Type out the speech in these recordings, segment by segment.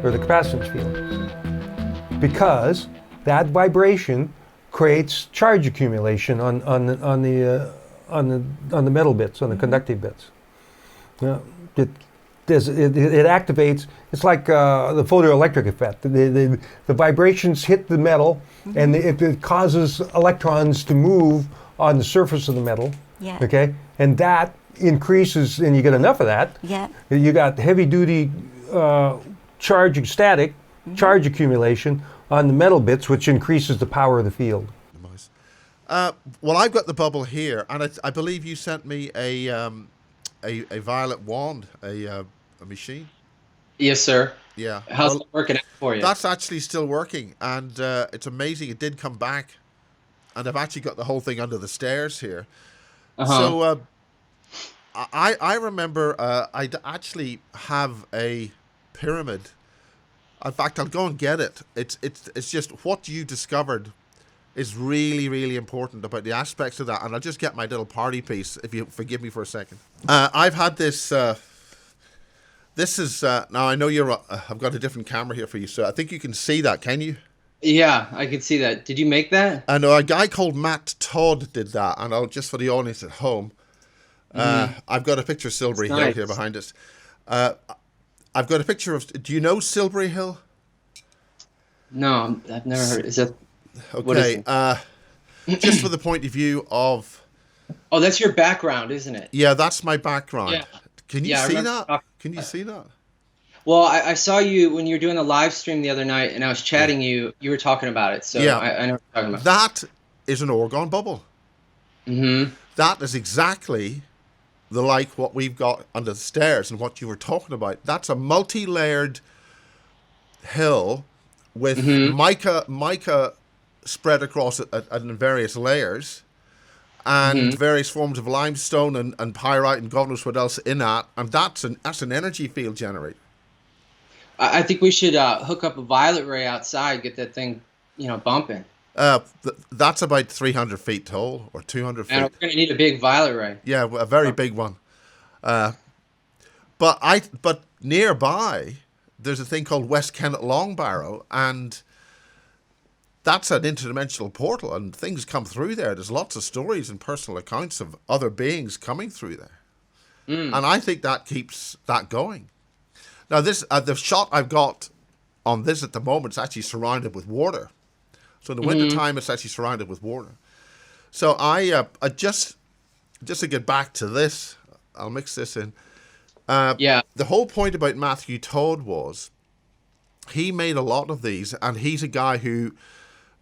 or the capacitance field, because that vibration creates charge accumulation on the metal bits, on the conductive bits. It, it activates. It's like the photoelectric effect. The vibrations hit the metal, and it causes electrons to move on the surface of the metal. Yeah. Okay, and that increases, and you get enough of that. Yeah. You got heavy-duty static charge accumulation on the metal bits, which increases the power of the field. Nice. Well, I've got the bubble here, and I believe you sent me a violet wand, a machine. Yes, sir. Yeah. How's it working out for you? That's actually still working, and it's amazing. It did come back, and I've actually got the whole thing under the stairs here. So I remember I actually have a pyramid. In fact, I'll go and get it. It's just what you discovered is really, really important about the aspects of that. And I'll just get my little party piece, if you forgive me for a second. I've had this. This is now I know you're. I've got a different camera here for you, so I think you can see that. Can you? Yeah, I can see that. Did you make that? I know a guy called Matt Todd did that, and I'll just for the audience at home. I've got a picture of Silbury Hill here behind us. I've got a picture of. Do you know Silbury Hill? No, I've never heard. Is that okay? What is it? Just for the point of view of. Oh, that's your background, isn't it? Yeah, that's my background. Yeah. Can you see that? Can you see that? Well, I saw you when you were doing the live stream the other night, and I was chatting you. You were talking about it, so yeah. I know what you're talking about. That is an Orgone bubble. Mm-hmm. That is exactly like what we've got under the stairs and what you were talking about. That's a multi-layered hill with mica spread across it in various layers, and various forms of limestone and pyrite and God knows what else in that. And that's an energy field generator. I think we should hook up a violet ray outside, get that thing, bumping. That's about 300 feet tall or 200 feet. And we're going to need a big violet ray. Yeah, a very big one. But nearby, there's a thing called West Kennet Long Barrow, and that's an interdimensional portal, and things come through there. There's lots of stories and personal accounts of other beings coming through there. And I think that keeps that going. Now, this the shot I've got on this at the moment is actually surrounded with water. So in the winter time, it's actually surrounded with water. So I just to get back to this, I'll mix this in. The whole point about Matthew Todd was he made a lot of these, and he's a guy who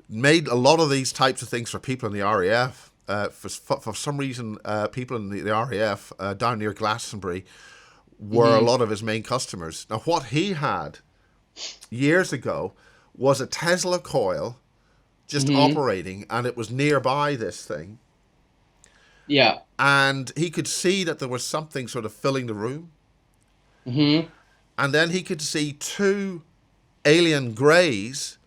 made a lot of these types of things for people in the RAF. For some reason, people in the RAF down near Glastonbury were a lot of his main customers. Now, what he had years ago was a Tesla coil just operating, and it was nearby this thing. Yeah. And he could see that there was something sort of filling the room. And then he could see two alien greys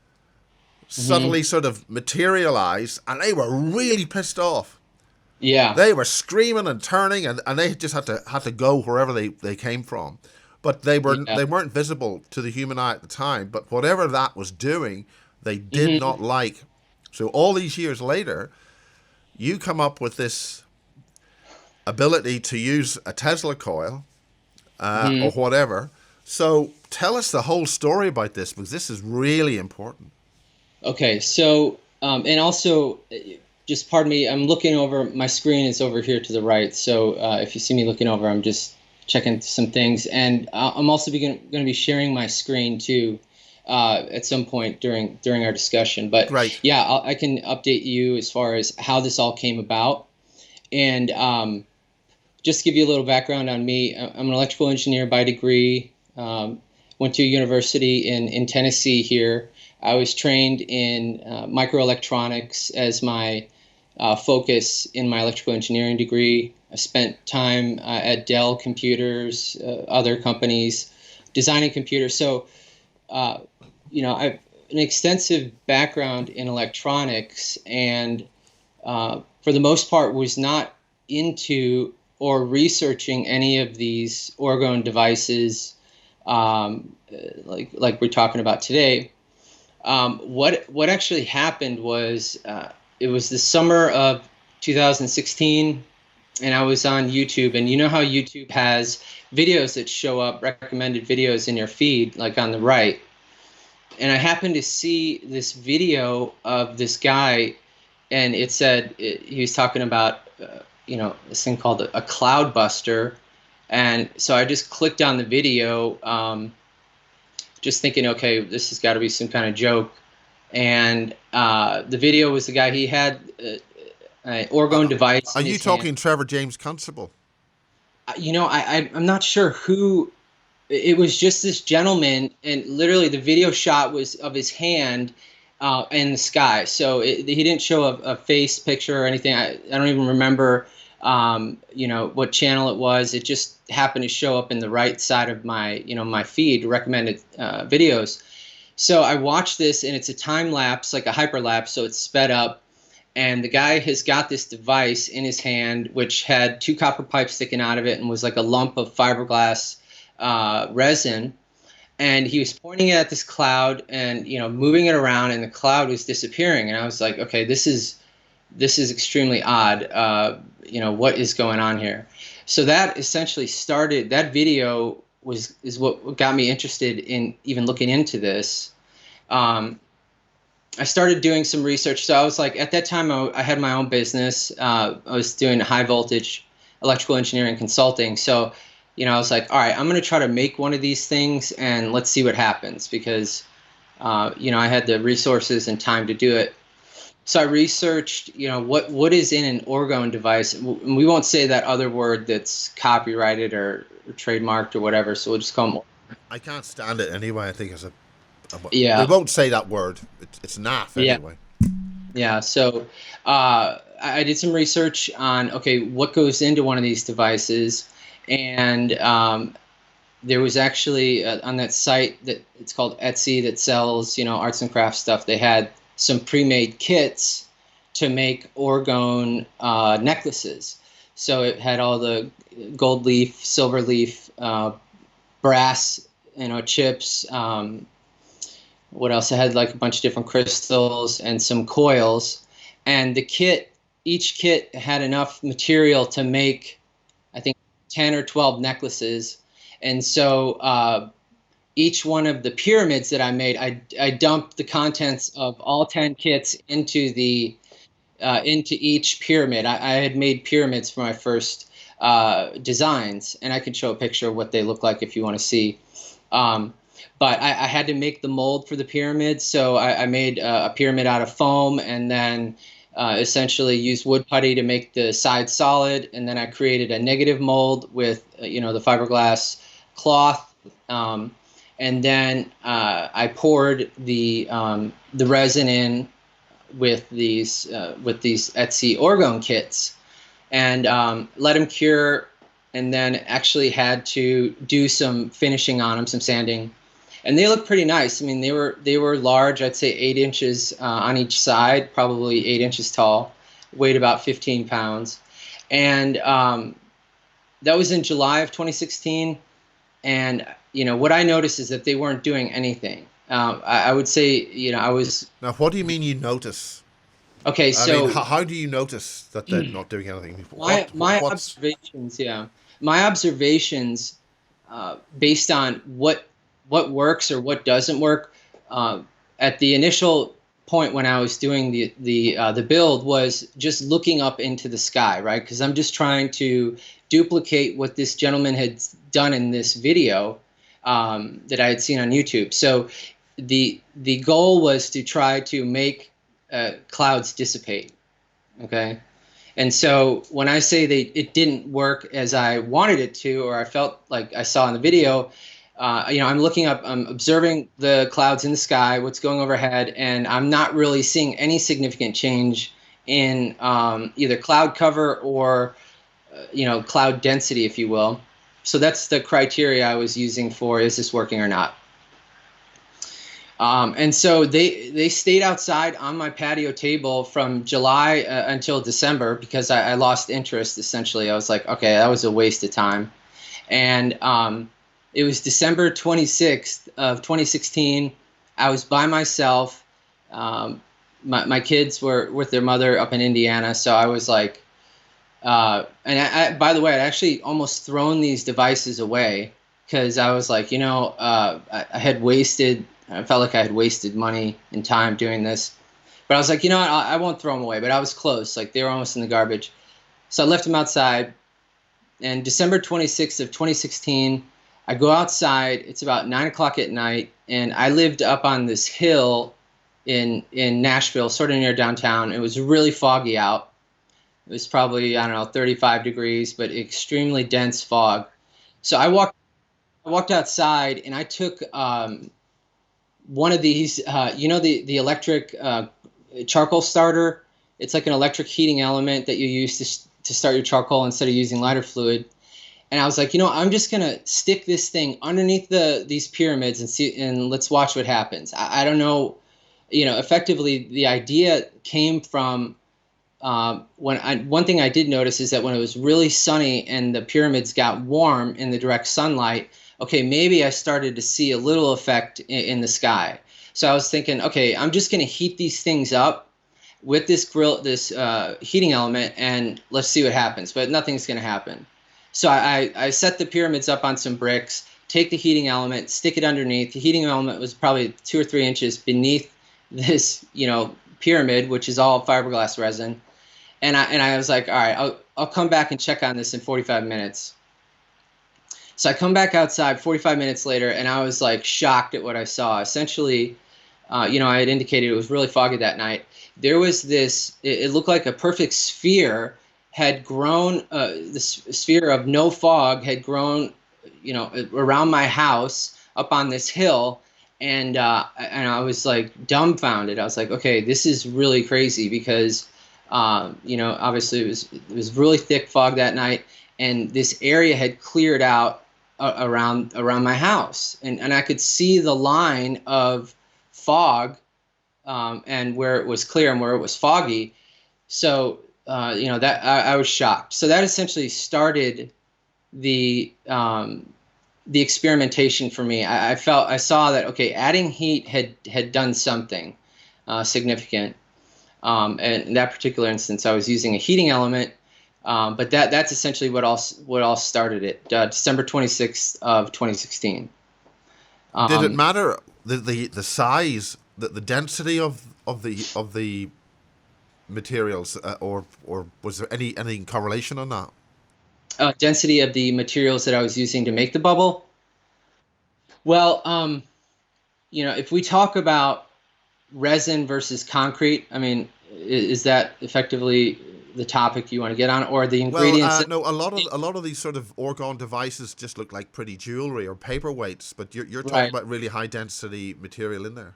suddenly sort of materialize, and they were really pissed off. Yeah. They were screaming and turning, and they just had to go wherever they came from. But they weren't visible to the human eye at the time. But whatever that was doing, they did not like. So all these years later, you come up with this ability to use a Tesla coil or whatever. So tell us the whole story about this, because this is really important. Okay, so and also, just pardon me, I'm looking over, my screen is over here to the right, so if you see me looking over, I'm just checking some things, and I'm also going to be sharing my screen too at some point during our discussion. But yeah, I can update you as far as how this all came about, and just to give you a little background on me. I'm an electrical engineer by degree. Went to a university in Tennessee here. I was trained in microelectronics as my focus in my electrical engineering degree. I spent time at Dell Computers, other companies, designing computers. So, I've an extensive background in electronics, and for the most part was not into or researching any of these Orgone devices like we're talking about today. What actually happened was it was the summer of 2016, and I was on YouTube, and you know how YouTube has videos that show up, recommended videos in your feed, like on the right. And I happened to see this video of this guy, and it said he was talking about this thing called a cloud buster, and so I just clicked on the video, just thinking, okay, this has got to be some kind of joke. And the video was the guy. He had an Orgone device. Are in you his talking hand. Trevor James Constable? I'm not sure who. It was just this gentleman, and literally the video shot was of his hand in the sky. So he didn't show a face picture or anything. I don't even remember, what channel it was. It just happened to show up in the right side of my, my feed, recommended videos. So I watched this, and it's a time lapse, like a hyperlapse, so it's sped up. And the guy has got this device in his hand, which had 2 copper pipes sticking out of it and was like a lump of fiberglass resin. And he was pointing it at this cloud and, moving it around, and the cloud was disappearing. And I was like, okay, this is extremely odd. What is going on here? So that essentially started, that video is what got me interested in even looking into this. I started doing some research. So I was like, at that time, I had my own business. I was doing high voltage electrical engineering consulting. So, I was like, all right, I'm going to try to make one of these things, and let's see what happens, because, I had the resources and time to do it. So I researched, what is in an Orgone device. We won't say that other word that's copyrighted or trademarked or whatever. So we'll just call them. I can't stand it anyway. I think it's Yeah. We won't say that word. It's naff anyway. Yeah. So I did some research on, okay, what goes into one of these devices. And there was actually on that site that it's called Etsy that sells, arts and crafts stuff. They had some pre-made kits to make Orgone necklaces. So it had all the gold leaf, silver leaf, brass, chips. What else? I had like a bunch of different crystals and some coils. And each kit had enough material to make, I think, 10 or 12 necklaces. And so each one of the pyramids that I made, I dumped the contents of all 10 kits into each pyramid. I had made pyramids for my first designs, and I can show a picture of what they look like if you want to see. But I had to make the mold for the pyramid, so I made a pyramid out of foam, and then essentially used wood putty to make the sides solid, and then I created a negative mold with the fiberglass cloth. And then I poured the resin in with these Etsy Orgone kits, and let them cure, and then actually had to do some finishing on them, some sanding, and they look pretty nice. I mean, they were large. I'd say 8 inches on each side, probably 8 inches tall, weighed about 15 pounds, and that was in July of 2016. And what I noticed is that they weren't doing anything. I would say, I was. Now, what do you mean you notice? Okay, so how do you notice that they're not doing anything? My observations, my observations, based on what works or what doesn't work, at the initial point when I was doing the build was just looking up into the sky, right? Because I'm just trying to duplicate what this gentleman had done in this video that I had seen on YouTube. So the goal was to try to make clouds dissipate, okay? And so when I say it didn't work as I wanted it to, or I felt like I saw in the video, I'm looking up, I'm observing the clouds in the sky, what's going overhead, and I'm not really seeing any significant change in either cloud cover or cloud density, if you will. So that's the criteria I was using for, is this working or not? And so they stayed outside on my patio table from July until December, because I lost interest, essentially. I was like, okay, that was a waste of time. And It was December 26th of 2016. I was by myself. My kids were with their mother up in Indiana, so I was like, and by the way, I'd actually almost thrown these devices away because I was like, I felt like I had wasted money and time doing this. But I was like, you know what, I won't throw them away. But I was close, like they were almost in the garbage. So I left them outside. And December 26th of 2016, I go outside. It's about 9 o'clock at night, and I lived up on this hill in Nashville, sort of near downtown. It was really foggy out. It was probably, I don't know, 35 degrees, but extremely dense fog. So I walked outside, and I took one of these, the electric charcoal starter. It's like an electric heating element that you use to start your charcoal instead of using lighter fluid. And I was like, I'm just gonna stick this thing underneath these pyramids and let's watch what happens. I don't know, effectively the idea came from one thing I did notice is that when it was really sunny and the pyramids got warm in the direct sunlight, okay, maybe I started to see a little effect in the sky. So I was thinking, okay, I'm just going to heat these things up with this heating element, and let's see what happens. But nothing's going to happen. So I set the pyramids up on some bricks, take the heating element, stick it underneath. The heating element was probably 2 or 3 inches beneath this, pyramid, which is all fiberglass resin. And I was like, all right, I'll come back and check on this in 45 minutes. So I come back outside 45 minutes later, and I was like shocked at what I saw. Essentially, I had indicated it was really foggy that night. There was this, it looked like a perfect sphere had grown, the sphere of no fog had grown, around my house up on this hill. And I was like dumbfounded. I was like, okay, this is really crazy because, obviously it was really thick fog that night, and this area had cleared out around my house, and I could see the line of fog, and where it was clear and where it was foggy. So that I was shocked. So that essentially started the experimentation for me. I saw that, okay, adding heat had done something significant. And in that particular instance, I was using a heating element, but that's essentially what all started it. December 26th of 2016. Did it matter the size, the density of the materials, or was there any correlation on that? Density of the materials that I was using to make the bubble? Well, if we talk about resin versus concrete, I mean, is that effectively the topic you want to get on, or the ingredients? Well, no, a lot of these sort of Orgone devices just look like pretty jewelry or paperweights, but you're talking Right. about really high density material in there.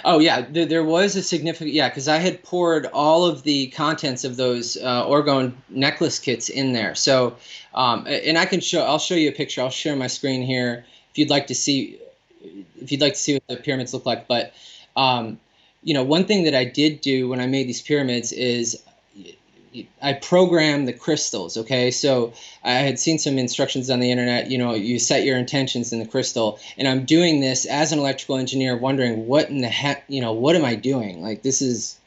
Oh yeah, there was a significant, because I had poured all of the contents of those Orgone necklace kits in there. So, and I'll show you a picture. I'll share my screen here if you'd like to see what the pyramids look like. But one thing that I did do when I made these pyramids is I programmed the crystals. Okay, so I had seen some instructions on the internet. You set your intentions in the crystal, and I'm doing this as an electrical engineer, wondering what in the heck, what am I doing? Like, this is,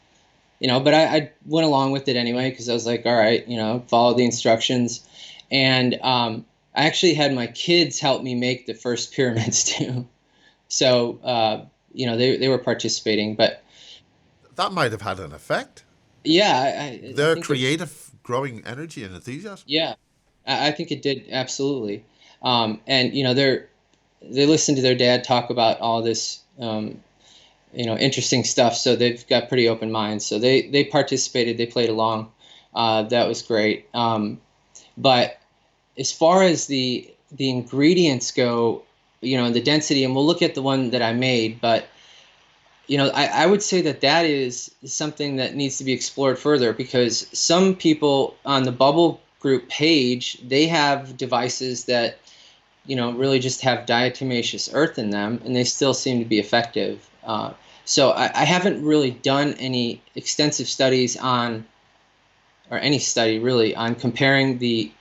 But I went along with it anyway because I was like, all right, follow the instructions, and I actually had my kids help me make the first pyramids too. So they were participating, but That might have had an effect. yeah, Their creative, growing energy and enthusiasm. yeah, I think it did, absolutely. And they listen to their dad talk about all this interesting stuff, so they've got pretty open minds. So they participated, they played along. That was great. But as far as the ingredients go, the density, and we'll look at the one that I made, but I would say that is something that needs to be explored further, because some people on the Bubble Group page, they have devices that, really just have diatomaceous earth in them, and they still seem to be effective. So I haven't really done any extensive studies or any study really on comparing the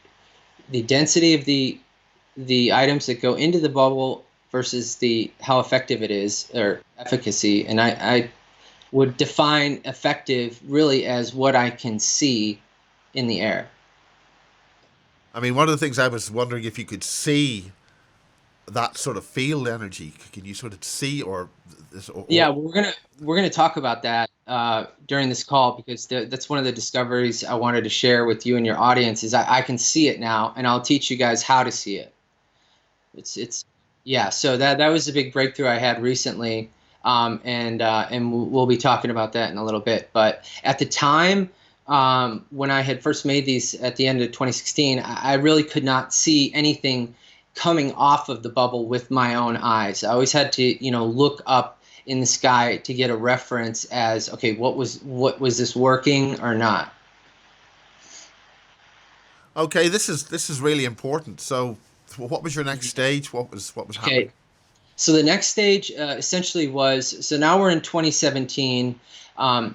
density of the the items that go into the bubble versus the how effective it is or efficacy. And I would define effective really as what I can see in the air. I mean, one of the things I was wondering if you could see that sort of field energy. Can you sort of see Yeah, we're gonna talk about that during this call because that's one of the discoveries I wanted to share with you and your audience. Is I can see it now, and I'll teach you guys how to see it. It's yeah. So that was a big breakthrough I had recently, and we'll be talking about that in a little bit. But at the time, when I had first made these at the end of 2016, I really could not see anything coming off of the bubble with my own eyes. I always had to, look up in the sky to get a reference as, okay, what was this working or not? Okay, this is really important. So, what was your next stage? What was happening? Okay. So the next stage essentially was, so now we're in 2017. I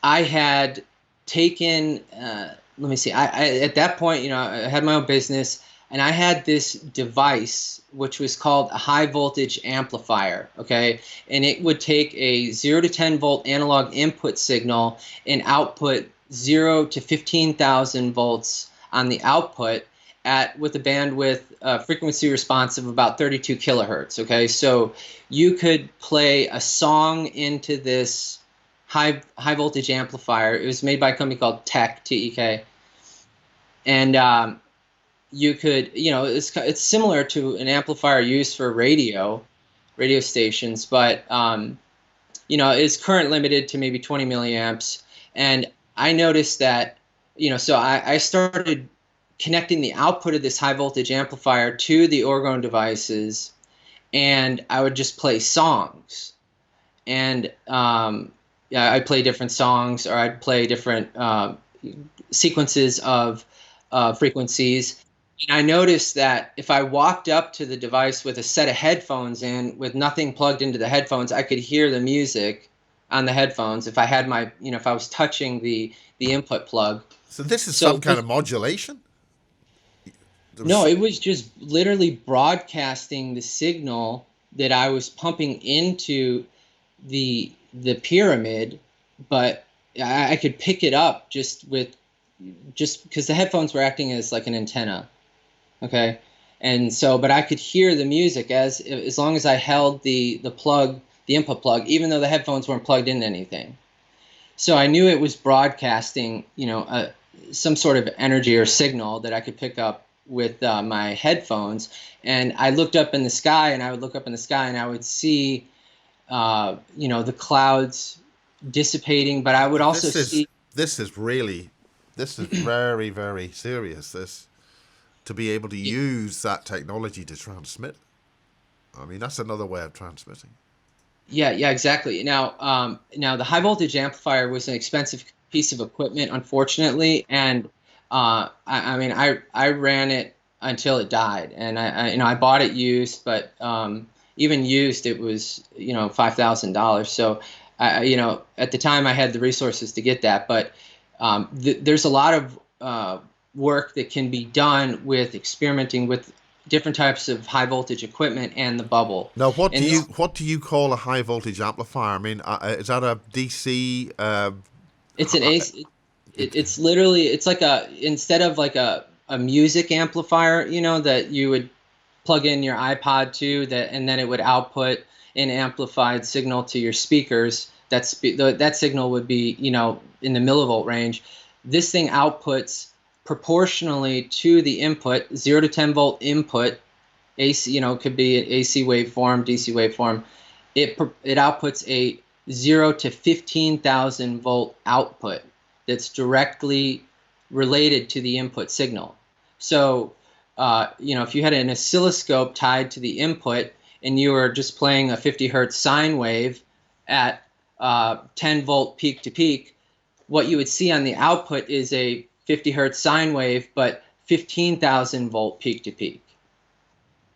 had taken, let me see, I at that point, I had my own business, and I had this device which was called a high voltage amplifier, okay? And it would take a 0 to 10 volt analog input signal and output 0 to 15,000 volts on the output with a bandwidth frequency response of about 32 kilohertz, okay? So you could play a song into this high voltage amplifier. It was made by a company called T-E-K. And you could, it's similar to an amplifier used for radio stations, but it's current limited to maybe 20 milliamps. And I noticed that, so I started connecting the output of this high voltage amplifier to the Orgone devices, and I would just play songs. And I'd play different songs, or I'd play different sequences of frequencies. And I noticed that if I walked up to the device with a set of headphones in, with nothing plugged into the headphones, I could hear the music on the headphones if I had my, if I was touching the input plug. So this is some kind of modulation? No, it was just literally broadcasting the signal that I was pumping into the pyramid, but I could pick it up just because the headphones were acting as like an antenna. Okay. And so, but I could hear the music as long as I held the plug, the input plug, even though the headphones weren't plugged into anything. So I knew it was broadcasting, some sort of energy or signal that I could pick up with my headphones. And I looked up in the sky, and I would look up in the sky, and I would see, the clouds dissipating, but I would also see. This is very, very serious. To be able to use that technology to transmit. I mean, that's another way of transmitting. Yeah, exactly. Now the high voltage amplifier was an expensive piece of equipment, unfortunately, and I ran it until it died, and I bought it used, but even used it was $5,000. So at the time I had the resources to get that, but there's a lot of work that can be done with experimenting with different types of high voltage equipment and the bubble. Now, what do you call a high voltage amplifier? I mean, is that a DC? It's an AC. It's literally, it's like instead of like a music amplifier, that you would plug in your iPod to, and then it would output an amplified signal to your speakers. That signal would be in the millivolt range. This thing outputs proportionally to the input, 0 to 10 volt input, AC, it could be an AC waveform, DC waveform. It outputs a 0 to 15,000 volt output that's directly related to the input signal. So, if you had an oscilloscope tied to the input and you were just playing a 50 hertz sine wave at 10 volt peak to peak, what you would see on the output is a 50 hertz sine wave, but 15,000 volt peak to peak.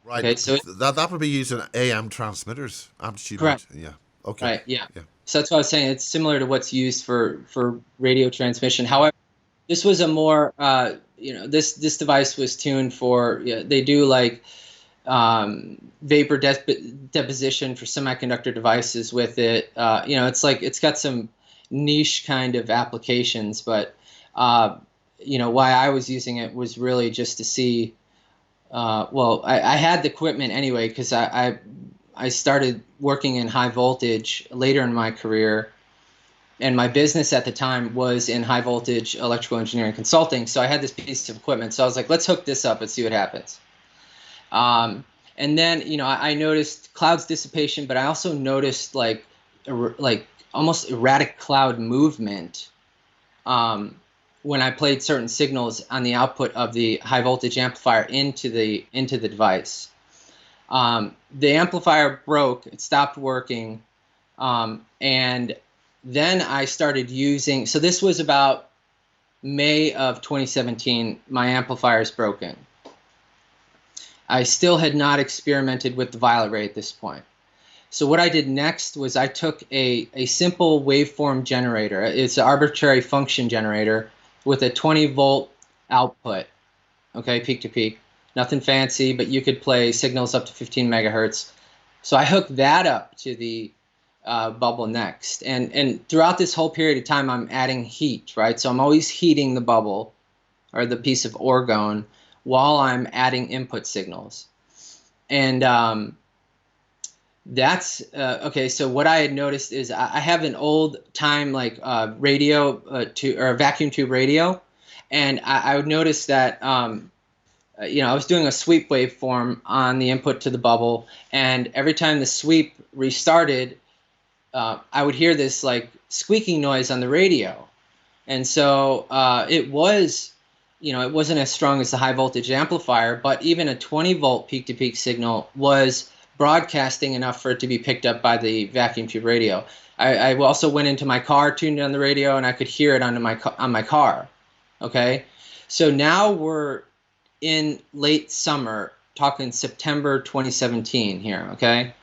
Right. Okay, so that would be using AM transmitters. Amplitude. Correct. Yeah. Okay. Right. Yeah. So that's what I was saying. It's similar to what's used for radio transmission. However, this was a more this device was tuned for, they do like vapor deposition for semiconductor devices with it. It's like it's got some niche kind of applications, but why I was using it was really just to see. I had the equipment anyway because I started working in high voltage later in my career, and my business at the time was in high voltage electrical engineering consulting. So I had this piece of equipment. So I was like, let's hook this up and see what happens. And then, I noticed clouds dissipation, but I also noticed like almost erratic cloud movement when I played certain signals on the output of the high voltage amplifier into the device. The amplifier broke, it stopped working, and then I started using, so this was about May of 2017, my amplifier is broken. I still had not experimented with the violet ray at this point. So what I did next was I took a simple waveform generator. It's an arbitrary function generator with a 20 volt output, okay, peak to peak. Nothing fancy, but you could play signals up to 15 megahertz. So I hooked that up to the bubble next. And throughout this whole period of time, I'm adding heat, right? So I'm always heating the bubble or the piece of orgone while I'm adding input signals. And that's okay. So what I had noticed is I have an old time radio or a vacuum tube radio, and I would notice that I was doing a sweep waveform on the input to the bubble, and every time the sweep restarted, I would hear this like squeaking noise on the radio, and so it was. It wasn't as strong as the high voltage amplifier, but even a 20 volt peak to peak signal was broadcasting enough for it to be picked up by the vacuum tube radio. I also went into my car, tuned on the radio, and I could hear it on my car. Okay, so now we're in late summer, talking September 2017 here. Okay,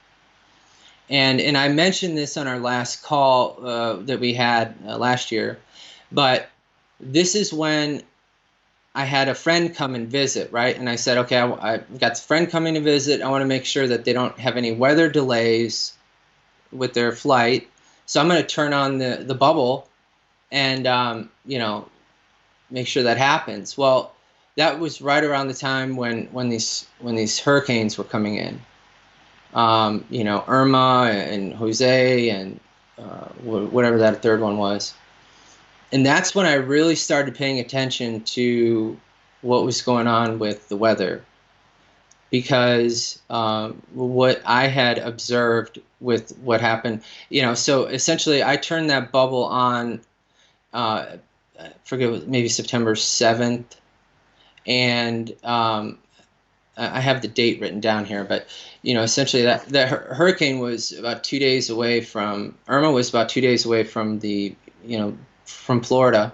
and I mentioned this on our last call that we had last year, but this is when I had a friend come and visit, right? And I said, okay, I've got a friend coming to visit. I want to make sure that they don't have any weather delays with their flight. So I'm going to turn on the bubble and, make sure that happens. Well, that was right around the time when these hurricanes were coming in. Irma and Jose and whatever that third one was. And that's when I really started paying attention to what was going on with the weather, because what I had observed with what happened, so essentially I turned that bubble on, I forget, maybe September 7th, and I have the date written down here, but essentially that hurricane was about 2 days away from, Irma was about 2 days away from from Florida,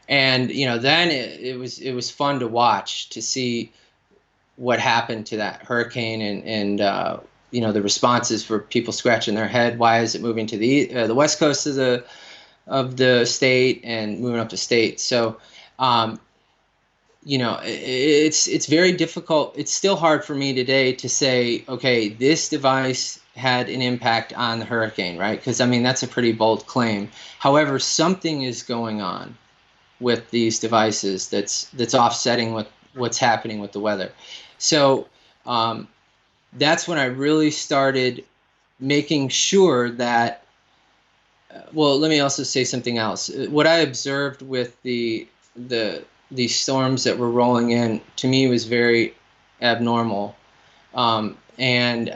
and then it was fun to watch, to see what happened to that hurricane, and the responses for people scratching their head. Why is it moving to the west coast of the state and moving up to state? So it's very difficult. It's still hard for me today to say, okay, this device had an impact on the hurricane, right? Because that's a pretty bold claim. However, something is going on with these devices that's offsetting what's happening with the weather. So that's when I really started making sure that. Well, let me also say something else. What I observed with these storms that were rolling in, to me, was very abnormal, and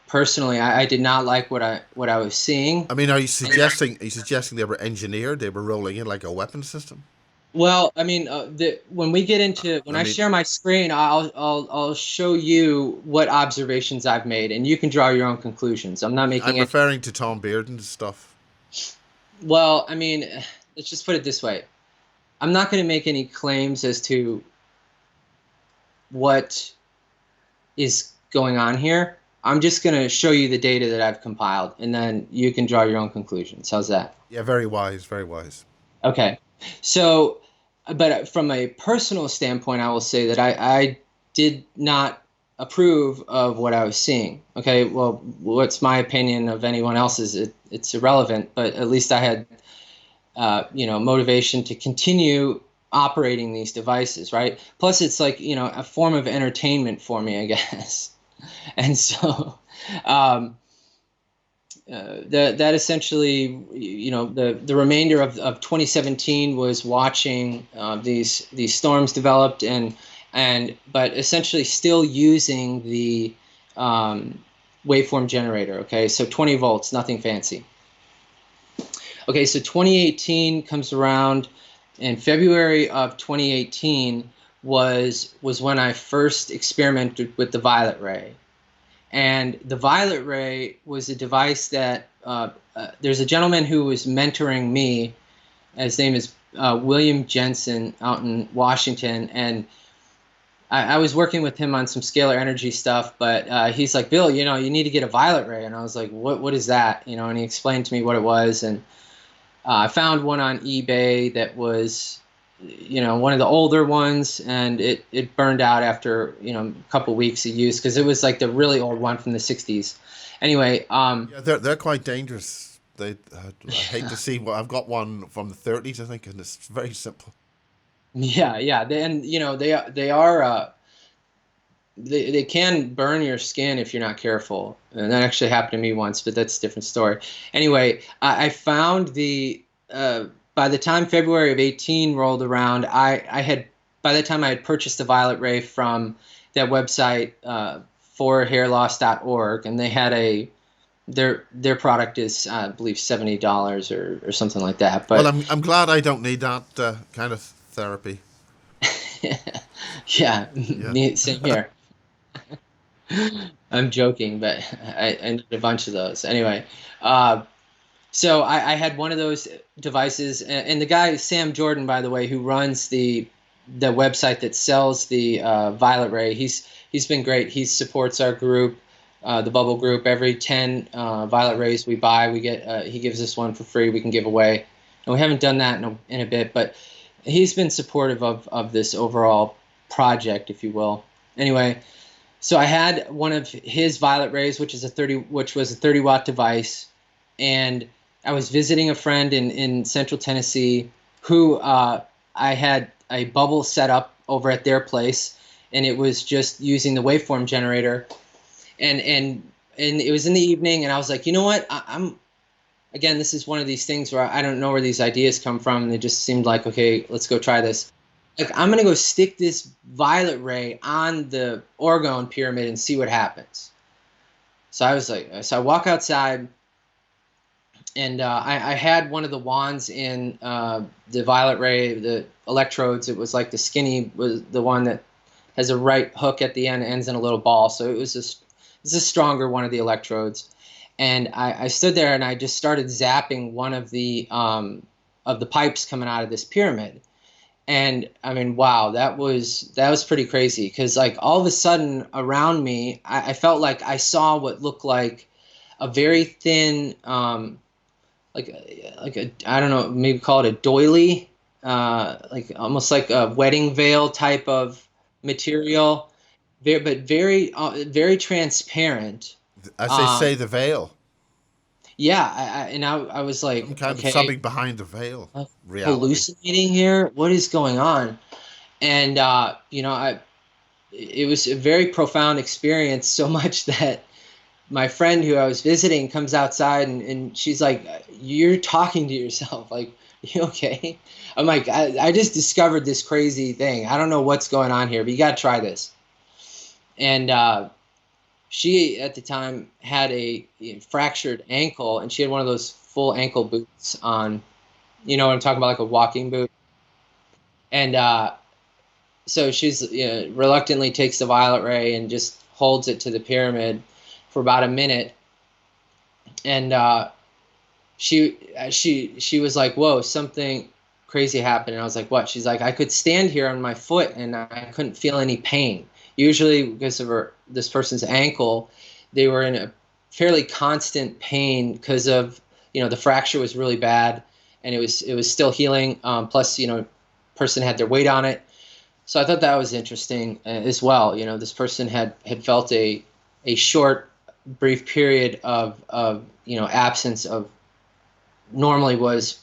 personally, I did not like what I was seeing. Are you suggesting they were engineered? They were rolling in like a weapon system? Well, when we get into I share my screen, I'll show you what observations I've made, and you can draw your own conclusions. I'm not making. I'm referring to Tom Bearden's stuff. Well, let's just put it this way: I'm not going to make any claims as to what is going on here. I'm just going to show you the data that I've compiled, and then you can draw your own conclusions. How's that? Yeah, very wise, very wise. Okay. So, but from a personal standpoint, I will say that I did not approve of what I was seeing. Okay, well, what's my opinion of anyone else's? It's irrelevant, but at least I had, motivation to continue operating these devices, right? Plus, it's like, a form of entertainment for me, I guess. And so, that essentially, the remainder of 2017 was watching these storms developed, but essentially still using the waveform generator. Okay, so 20 volts, nothing fancy. Okay, so 2018 comes around, and February of 2018 was when I first experimented with the violet ray. And the violet ray was a device that there's a gentleman who was mentoring me. His name is William Jensen out in Washington. And I was working with him on some scalar energy stuff, but he's like, Bill, you need to get a violet ray. And I was like, what is that? And he explained to me what it was. And I found one on eBay that was, one of the older ones, and it burned out after, a couple weeks of use, because it was like the really old one from the 60s. Anyway. Yeah, they're quite dangerous. I hate to see, I've got one from the 30s, I think, and it's very simple. Yeah. They can burn your skin if you're not careful. And that actually happened to me once, but that's a different story. Anyway, I found by the time February of 18 rolled around, by the time I had purchased the violet ray from that website, forhairloss.org, and they had their product is, I believe, $70 or something like that. But well, I'm glad I don't need that kind of therapy. Yeah. Same here. I'm joking, but I need a bunch of those. Anyway, so I had one of those devices, and the guy, Sam Jordan, by the way, who runs the website that sells the violet ray, he's been great. He supports our group, the Bubble Group. Every 10 violet rays we buy, we get he gives us one for free we can give away. And we haven't done that in a bit, but he's been supportive of this overall project, if you will. Anyway, so I had one of his violet rays, which was a 30 watt device, and I was visiting a friend in Central Tennessee who I had a bubble set up over at their place, and it was just using the waveform generator, and it was in the evening, and I was like, you know what, again, this is one of these things where I don't know where these ideas come from, and they just seemed like, okay, let's go try this. Like, I'm going to go stick this violet ray on the Orgone pyramid and see what happens. So I walk outside, and I had one of the wands in the violet ray, the electrodes. It was like the skinny was the one that has a right hook at the end, ends in a little ball. So it's a stronger one of the electrodes. And I stood there and I just started zapping one of the pipes coming out of this pyramid. And I mean, wow, that was pretty crazy, because like all of a sudden around me, I felt like I saw what looked like a very thin, like a I don't know, maybe call it a doily, like almost like a wedding veil type of material, but very transparent. As they say, the veil. Yeah, I was like, Some kind okay, of something behind the veil. Reality. hallucinating here. What is going on? And it was a very profound experience. So much that my friend who I was visiting comes outside and she's like, "You're talking to yourself. Like, you okay?" I'm like, I just discovered this crazy thing. I don't know what's going on here, but you got to try this. And she, at the time, had a fractured ankle, and she had one of those full ankle boots on. You know what I'm talking about, like a walking boot. And so she's reluctantly takes the violet ray and just holds it to the pyramid for about a minute. And she was like, "Whoa, something crazy happened." And I was like, "What?" She's like, "I could stand here on my foot and I couldn't feel any pain. Usually, because of this person's ankle, they were in a fairly constant pain because of the fracture was really bad, and it was still healing. Plus, person had their weight on it. So I thought that was interesting as well. You know, this person had felt a short, brief period of absence of, normally was,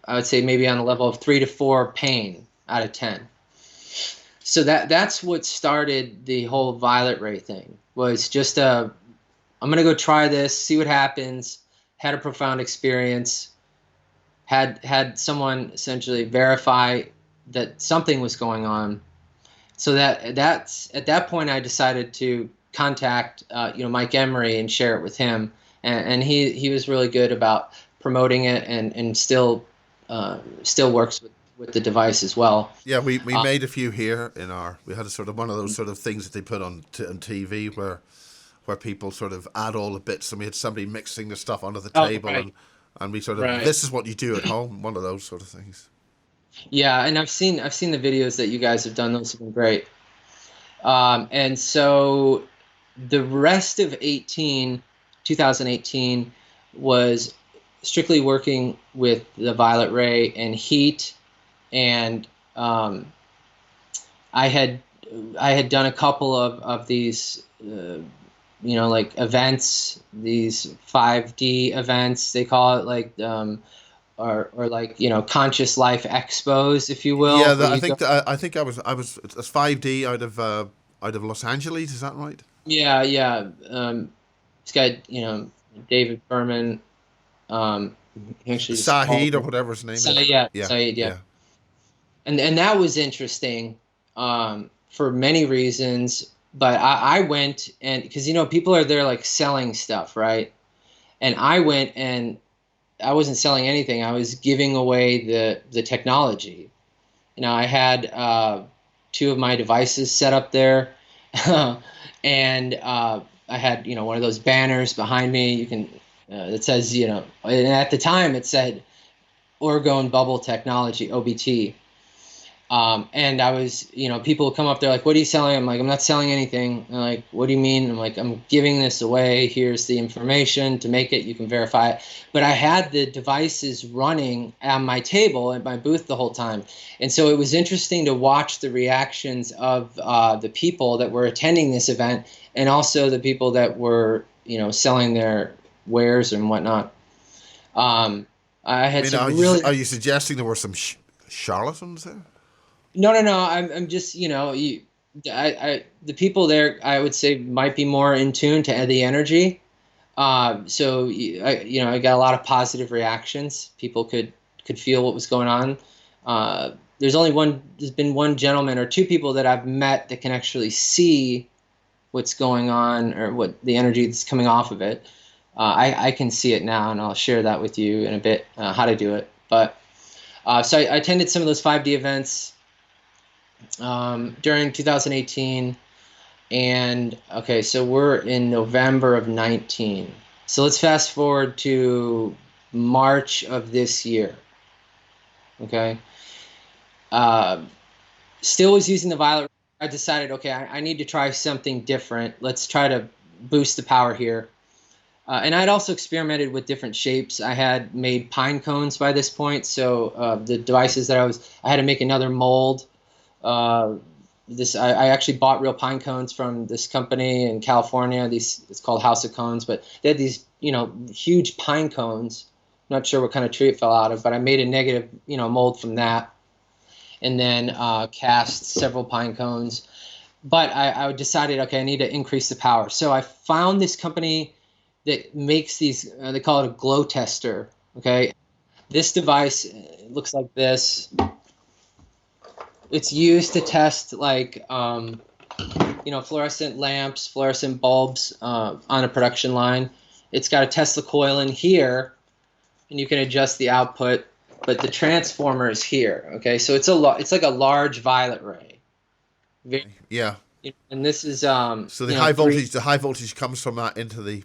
I would say, maybe on the level of 3 to 4 pain out of 10. So that's what started the whole violet ray thing, was just I'm going to go try this, see what happens. Had a profound experience, had someone essentially verify that something was going on. So that's at that point I decided to contact Mike Emery and share it with him, and he was really good about promoting it, and still works with the device as well. Yeah, we made a few here we had a sort of one of those sort of things that they put on TV where people sort of add all the bits, and we had somebody mixing the stuff onto the table, Right. and we sort of, Right. this is what you do at home, one of those sort of things. Yeah, and I've seen the videos that you guys have done. Those have been great. And so the rest of 2018 was strictly working with the violet ray and heat, and I had done a couple of these like events, these 5D events they call it, like or like conscious life expos, if you will. Yeah, where I you think go- I think I was it's 5D out of Los Angeles. Is that right? yeah. This guy, David Berman, he actually just Sahid called or it. whatever his name is. Yeah, Saeed, yeah. yeah. And that was interesting for many reasons. But I went, and because people are there like selling stuff, right? And I went, and I wasn't selling anything. I was giving away the technology. I had 2 of my devices set up there, and I had one of those banners behind me. You can that says and at the time it said Orgone Bubble Technology, OBT. And I was, people would come up, they're like, "What are you selling?" I'm like, "I'm not selling anything." They're like, "What do you mean?" I'm like, "I'm giving this away. Here's the information to make it. You can verify it." But I had the devices running on my table at my booth the whole time. And so it was interesting to watch the reactions of the people that were attending this event, and also the people that were, selling their wares and whatnot. I I had mean, some really... are you suggesting there were some charlatans there? No. I'm just, the people there, I would say, might be more in tune to the energy. So I got a lot of positive reactions. People could feel what was going on. There's been one gentleman or 2 people that I've met that can actually see what's going on, or what the energy that's coming off of it. I can see it now, and I'll share that with you in a bit, how to do it. But so I attended some of those 5D events during 2018, and okay, so we're in November of 19. So let's fast forward to March of this year. Okay, still was using the violet. I decided, okay, I need to try something different. Let's try to boost the power here. And I'd also experimented with different shapes. I had made pine cones by this point, so the devices that I had to make another mold. I actually bought real pine cones from this company in California. It's called House of Cones, but they had these huge pine cones. I'm not sure what kind of tree it fell out of, but I made a negative mold from that, and then cast several pine cones. But I decided, okay, I need to increase the power. So I found this company that makes these. They call it a glow tester. Okay, this device looks like this. It's used to test like fluorescent lamps, fluorescent bulbs on a production line. It's got a Tesla coil in here, and you can adjust the output, but the transformer is here. Okay, so it's like a large violet ray. Yeah. And this is So the high voltage comes from that into the...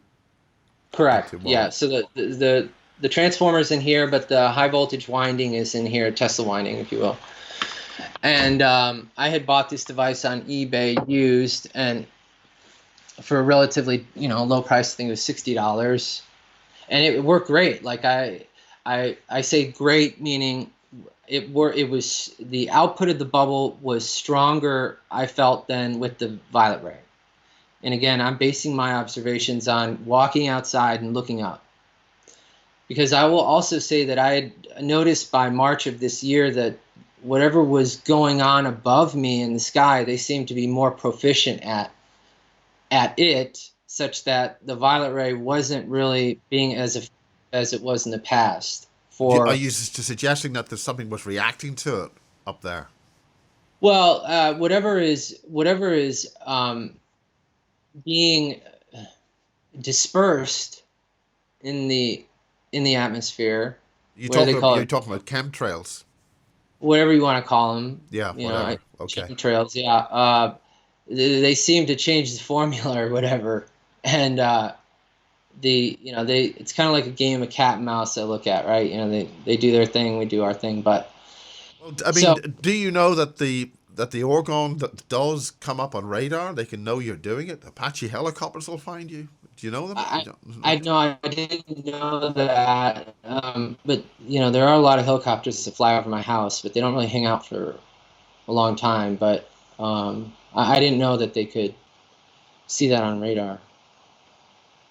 Correct. Yeah. So the transformer is in here, but the high voltage winding is in here, Tesla winding, if you will. And I had bought this device on eBay used, and for a relatively low price. I think it was $60, and it worked great. Like I say great meaning it was the output of the bubble was stronger, I felt, than with the violet ray. And again, I'm basing my observations on walking outside and looking up. Because I will also say that I had noticed by March of this year that whatever was going on above me in the sky, they seemed to be more proficient at it, such that the violet ray wasn't really being as effective as it was in the past. Are you suggesting that there's something was reacting to it up there? Well, whatever is being dispersed in the atmosphere. You're talking about chemtrails. Whatever you want to call them. Yeah, whatever. Okay. Chemtrails, yeah. They seem to change the formula or whatever, and it's kind of like a game of cat and mouse. I look at, right. They do their thing, we do our thing, but. Well, I mean, do you know that the Orgone that does come up on radar, they can know you're doing it? Apache helicopters will find you. Do you know them? I didn't know that. But there are a lot of helicopters that fly over my house, but they don't really hang out for a long time. But I didn't know that they could see that on radar.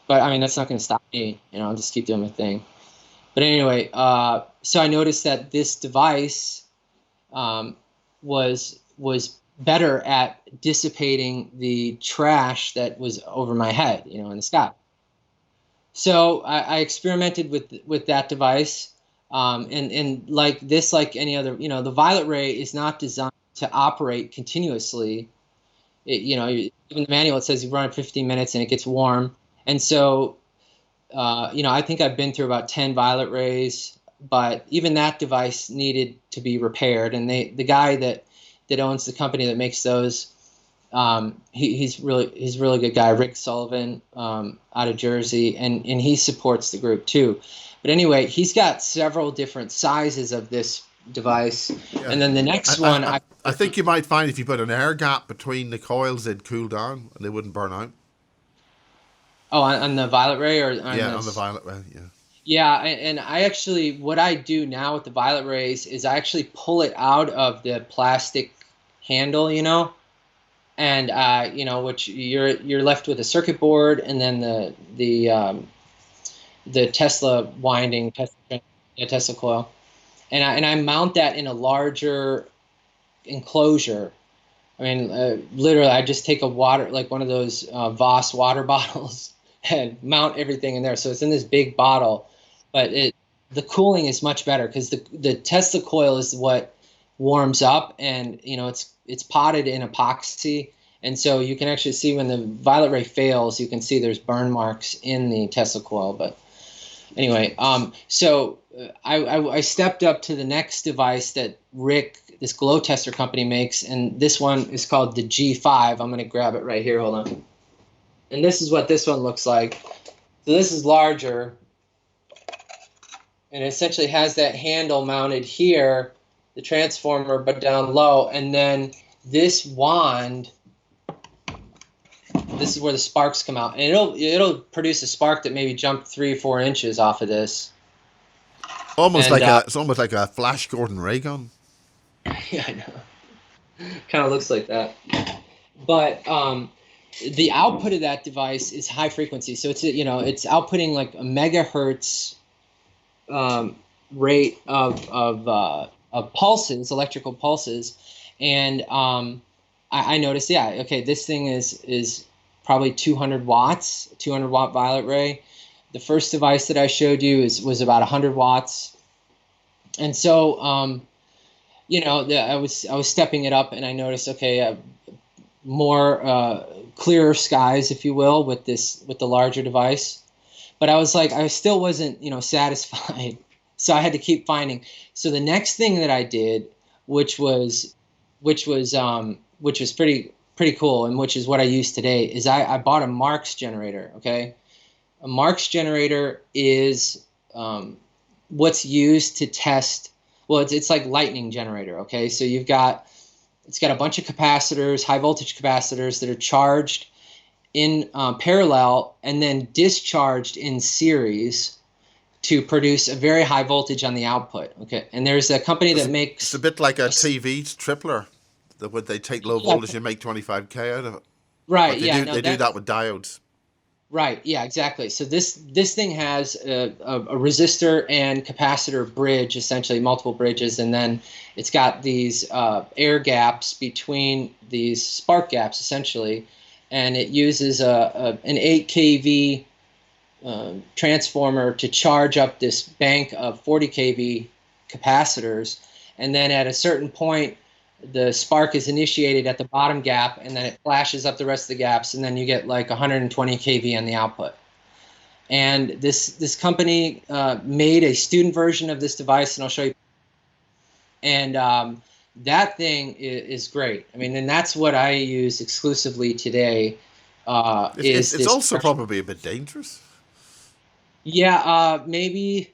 But I mean, that's not going to stop me. I'll just keep doing my thing. But anyway, so I noticed that this device was better at dissipating the trash that was over my head, in the sky. So I experimented with that device, and like any other, the violet ray is not designed to operate continuously. Even the manual, it says you run it 15 minutes and it gets warm, and so I think I've been through about 10 violet rays, but even that device needed to be repaired, and the guy that owns the company that makes those, he's a really good guy, Rick Sullivan, out of Jersey, and he supports the group too. But anyway, he's got several different sizes of this device, yeah. And then the next one, I think you might find if you put an air gap between the coils, they'd cool down and they wouldn't burn out. Oh, on the violet ray, or on the violet ray, yeah. Yeah, and I actually, what I do now with the violet rays is I actually pull it out of the plastic handle, and which you're left with a circuit board, and then the Tesla winding, Tesla coil, and I mount that in a larger enclosure. I mean, literally, I just take one of those Voss water bottles and mount everything in there. So it's in this big bottle, but the cooling is much better because the Tesla coil is what warms up, and it's potted in epoxy, and so you can actually see when the violet ray fails, you can see there's burn marks in the Tesla coil. But anyway, so I stepped up to the next device that Rick, this glow tester company, makes, and this one is called the G5. I'm going to grab it right here. Hold on. And this is what this one looks like. So this is larger, and it essentially has that handle mounted here, the transformer, but down low, and then this wand, this is where the sparks come out, and it'll produce a spark that maybe jumped 3 or 4 inches off of this. It's almost like a Flash Gordon ray gun. Yeah, I know. Kind of looks like that, but the output of that device is high frequency, so it's outputting like a megahertz rate of pulses, electrical pulses, and I noticed, this thing is probably 200 watts, 200 watt violet ray. The first device that I showed you was about 100 watts, and so I was stepping it up, and I noticed more clearer skies, if you will, with the larger device. But I was like, I still wasn't satisfied, so I had to keep finding. So the next thing that I did, which was pretty cool, and which is what I use today, is I bought a Marx generator. Okay, a Marx generator is what's used to test. Well, it's like lightning generator. Okay, so it's got a bunch of capacitors, high voltage capacitors that are charged in parallel and then discharged in series to produce a very high voltage on the output. Okay, and there's a company that makes. It's a bit like a TV tripler. That when they take low voltage and make 25k out of it. Right. But they Yeah. do No. they do that with diodes. Right. Yeah. Exactly. So this thing has a resistor and capacitor bridge, essentially multiple bridges, and then it's got these air gaps between these spark gaps, essentially, and it uses an 8 kV transformer to charge up this bank of 40 kV capacitors, and then at a certain point the spark is initiated at the bottom gap, and then it flashes up the rest of the gaps, and then you get like 120 kV on the output. And this company made a student version of this device, and I'll show you. And that thing is great. I mean, and that's what I use exclusively today. It's also probably a bit dangerous. Yeah, maybe,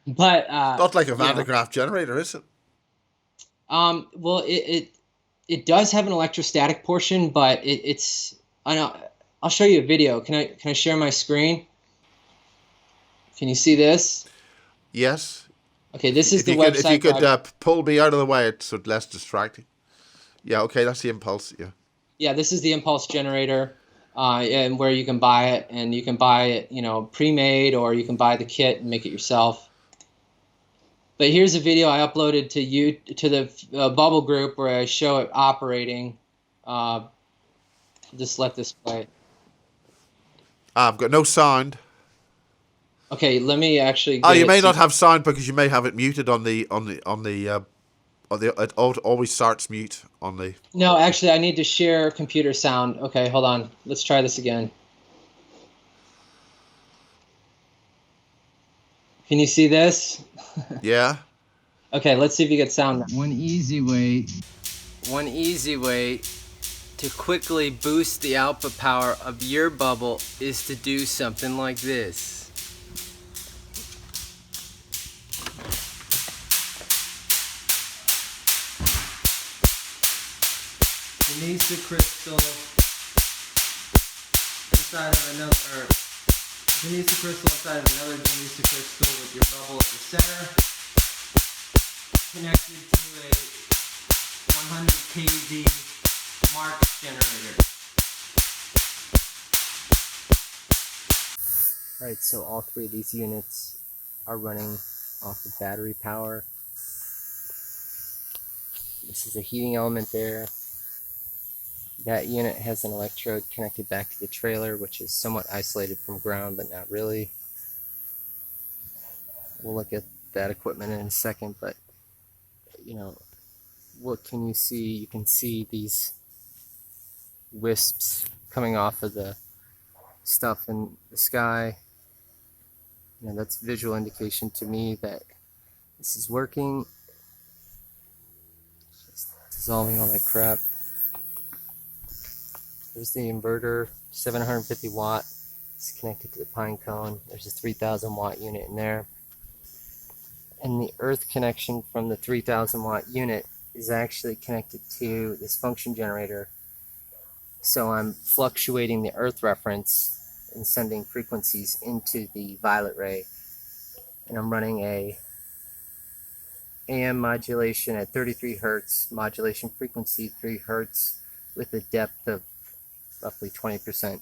but Not like a Van de Graaff generator, is it? Well, it does have an electrostatic portion, but it's I know. I'll show you a video. Can I share my screen? Can you see this? Yes. Okay, this is the website. If you could pull me out of the way, it's less distracting. Yeah. Okay, that's the impulse. Yeah. Yeah, this is the impulse generator, and where you can buy it, and you can buy it, pre-made, or you can buy the kit and make it yourself. But here's a video I uploaded to the Bubble group where I show it operating. Just let this play. I've got no sound. Okay, let me actually. Oh, you may not have sound because you may have it muted on the. It always starts mute on the. No, actually, I need to share computer sound. Okay, hold on. Let's try this again. Can you see this? Yeah. Okay, let's see if you get sound now. One easy way to quickly boost the output power of your bubble is to do something like this. Denisa crystal inside of another. Denisa crystal inside of another Denisa crystal with your bubble at the center, connected to a 100 kV Marx generator. Alright, so all three of these units are running off of battery power. This is a heating element there. That unit has an electrode connected back to the trailer, which is somewhat isolated from ground, but not really. We'll look at that equipment in a second, but what can you see? You can see these wisps coming off of the stuff in the sky. That's visual indication to me that this is working. Just dissolving all that crap. There's the inverter, 750 watt. It's connected to the pine cone. There's a 3000 watt unit in there. And the earth connection from the 3000 watt unit is actually connected to this function generator. So I'm fluctuating the earth reference and sending frequencies into the violet ray. And I'm running a AM modulation at 33 hertz, modulation frequency 3 hertz with a depth of roughly 20%.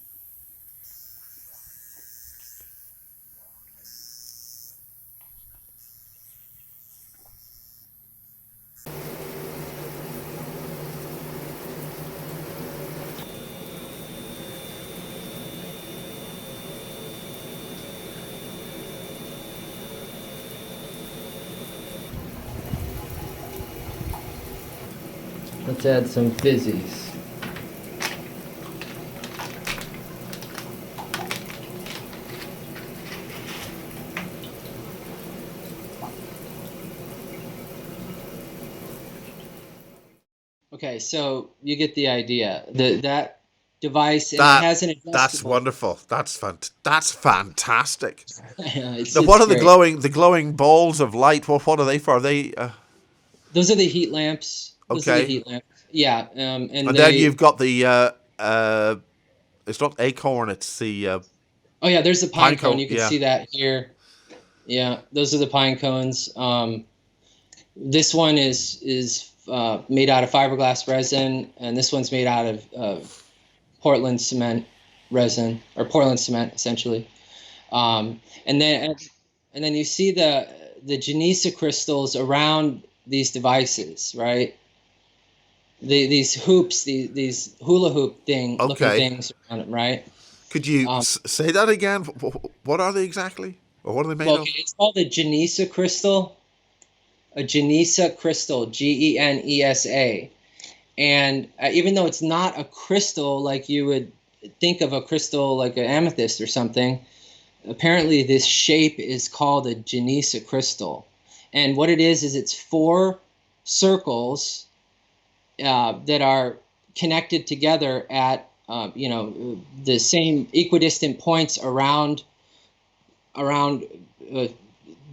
Let's add some fizzies. Okay, so you get the idea. That device, and it has an adjustable. That's wonderful. That's fantastic. It's Now, what are great. the glowing balls of light? What are they for? Are they? Those are the heat lamps. Those are the Okay. heat lamps. Yeah, and And then you've got the. It's not acorn. It's the. Oh yeah, there's the pine cone. cone, You can yeah. see that here. Yeah, those are the pine cones. This one is made out of fiberglass resin, and this one's made out of Portland cement resin, or Portland cement essentially. Um, and then and then you see the Genesa crystals around these devices, right? These hoops, these hula hoop looking Okay. things around them, right? Could you Um, say that again? What are they exactly? Or what are they made well, of? okay, it's called a Genesa crystal. A Genesa crystal, Genesa. And even though it's not a crystal like you would think of a crystal like an amethyst or something, apparently this shape is called a Genesa crystal. And what it is it's four circles that are connected together at the same equidistant points around uh,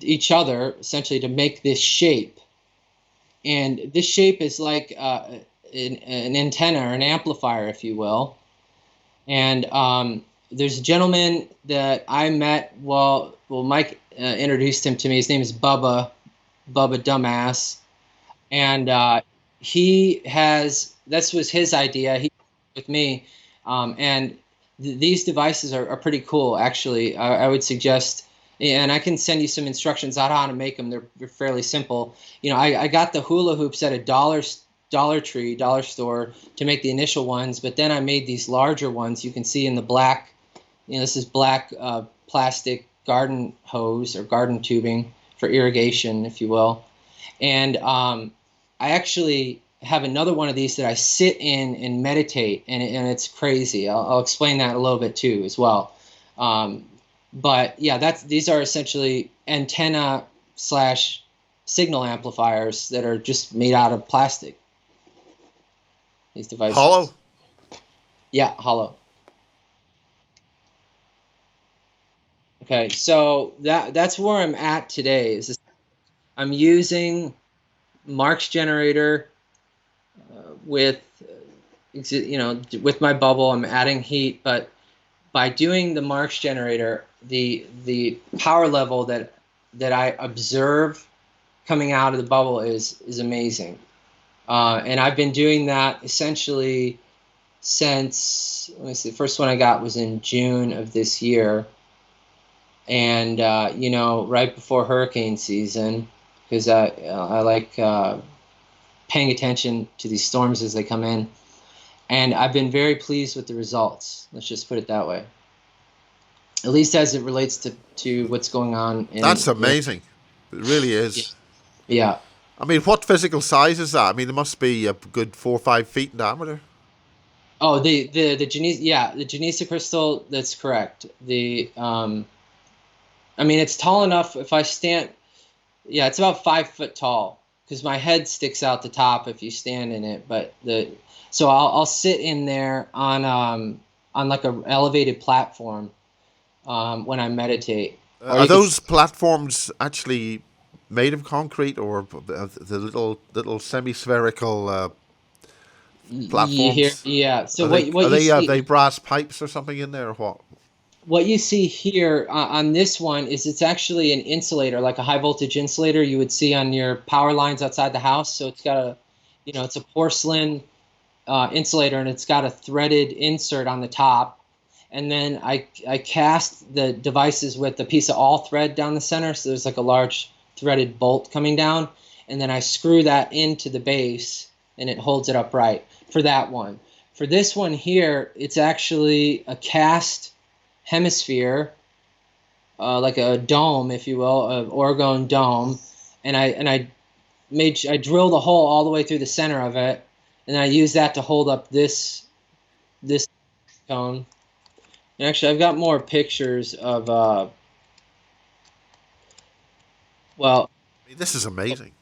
each other, essentially to make this shape. And this shape is like an antenna or an amplifier, if you will. And there's a gentleman that I met. Well, Mike introduced him to me. His name is Bubba Dumbass, and he has. This was his idea. He with me, and these devices are pretty cool. Actually, I would suggest. And I can send you some instructions on how to make them. They're fairly simple. I got the hula hoops at a dollar store to make the initial ones, but then I made these larger ones. You can see in the black, this is black plastic garden hose or garden tubing for irrigation, if you will. And I actually have another one of these that I sit in and meditate, and it's crazy. I'll explain that a little bit too as well. But yeah, these are essentially antenna slash signal amplifiers that are just made out of plastic. These devices. Hollow? Yeah, hollow. Okay, so that's where I'm at today. I'm using Mark's generator with with my bubble. I'm adding heat, but by doing the Mark's generator, the power level that I observe coming out of the bubble is amazing. And I've been doing that essentially since, let me see, the first one I got was in June of this year. And, right before hurricane season, because I like paying attention to these storms as they come in. And I've been very pleased with the results. Let's just put it that way. At least as it relates to what's going on. That's amazing. It really is. Yeah. I mean, what physical size is that? I mean, it must be a good 4 or 5 feet in diameter. Oh, the Genesa, yeah, the Genesa crystal. That's correct. I mean, it's tall enough. If I stand, yeah, it's about 5 foot tall because my head sticks out the top if you stand in it. So I'll sit in there on like a elevated platform when I meditate. Are those platforms actually made of concrete or the little semi-spherical platforms? Yeah. So are they brass pipes or something in there or what? What you see here on this one is it's actually an insulator, like a high voltage insulator you would see on your power lines outside the house. So it's got it's a porcelain insulator, and it's got a threaded insert on the top. And then I cast the devices with a piece of all thread down the center. So there's like a large threaded bolt coming down. And then I screw that into the base, and it holds it upright for that one. For this one here, it's actually a cast hemisphere, like a dome, if you will, an Orgone dome, and I drilled a hole all the way through the center of it, and I used that to hold up this cone. And actually, I've got more pictures of well, This is amazing.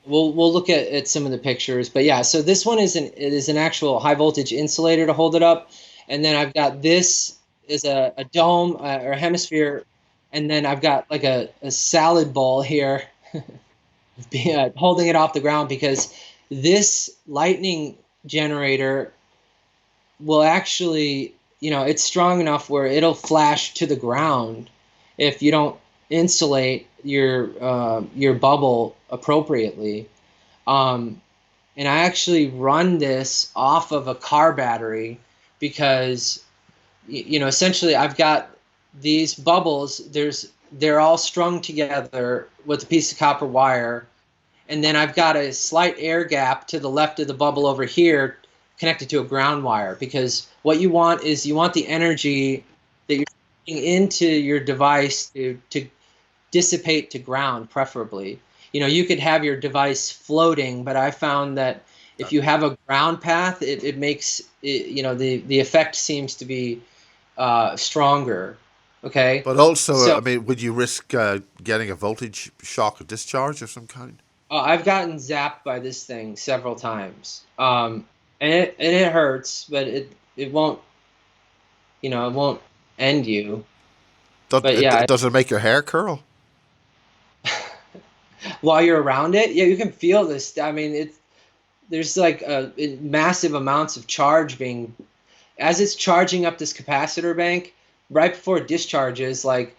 We'll look at some of the pictures, but yeah. So this one is an actual high voltage insulator to hold it up, and then I've got this is a dome or a hemisphere, and then I've got like a salad bowl here holding it off the ground, because this lightning generator will actually it's strong enough where it'll flash to the ground if you don't insulate your bubble appropriately. And I actually run this off of a car battery because essentially I've got these bubbles. They're all strung together with a piece of copper wire, and then I've got a slight air gap to the left of the bubble over here connected to a ground wire, because what you want is the energy that you're putting into your device to dissipate to ground, preferably. You could have your device floating, but I found that if you have a ground path, it makes it, the effect seems to be stronger. Okay. But also, I So mean, would you risk getting a voltage shock or discharge of some kind? I've gotten zapped by this thing several times. And it hurts, but it won't, it won't end you. But yeah, Does it make your hair curl? while you're around it, yeah, you can feel this. I mean, there's like massive amounts of charge being, as it's charging up this capacitor bank. Right before it discharges, like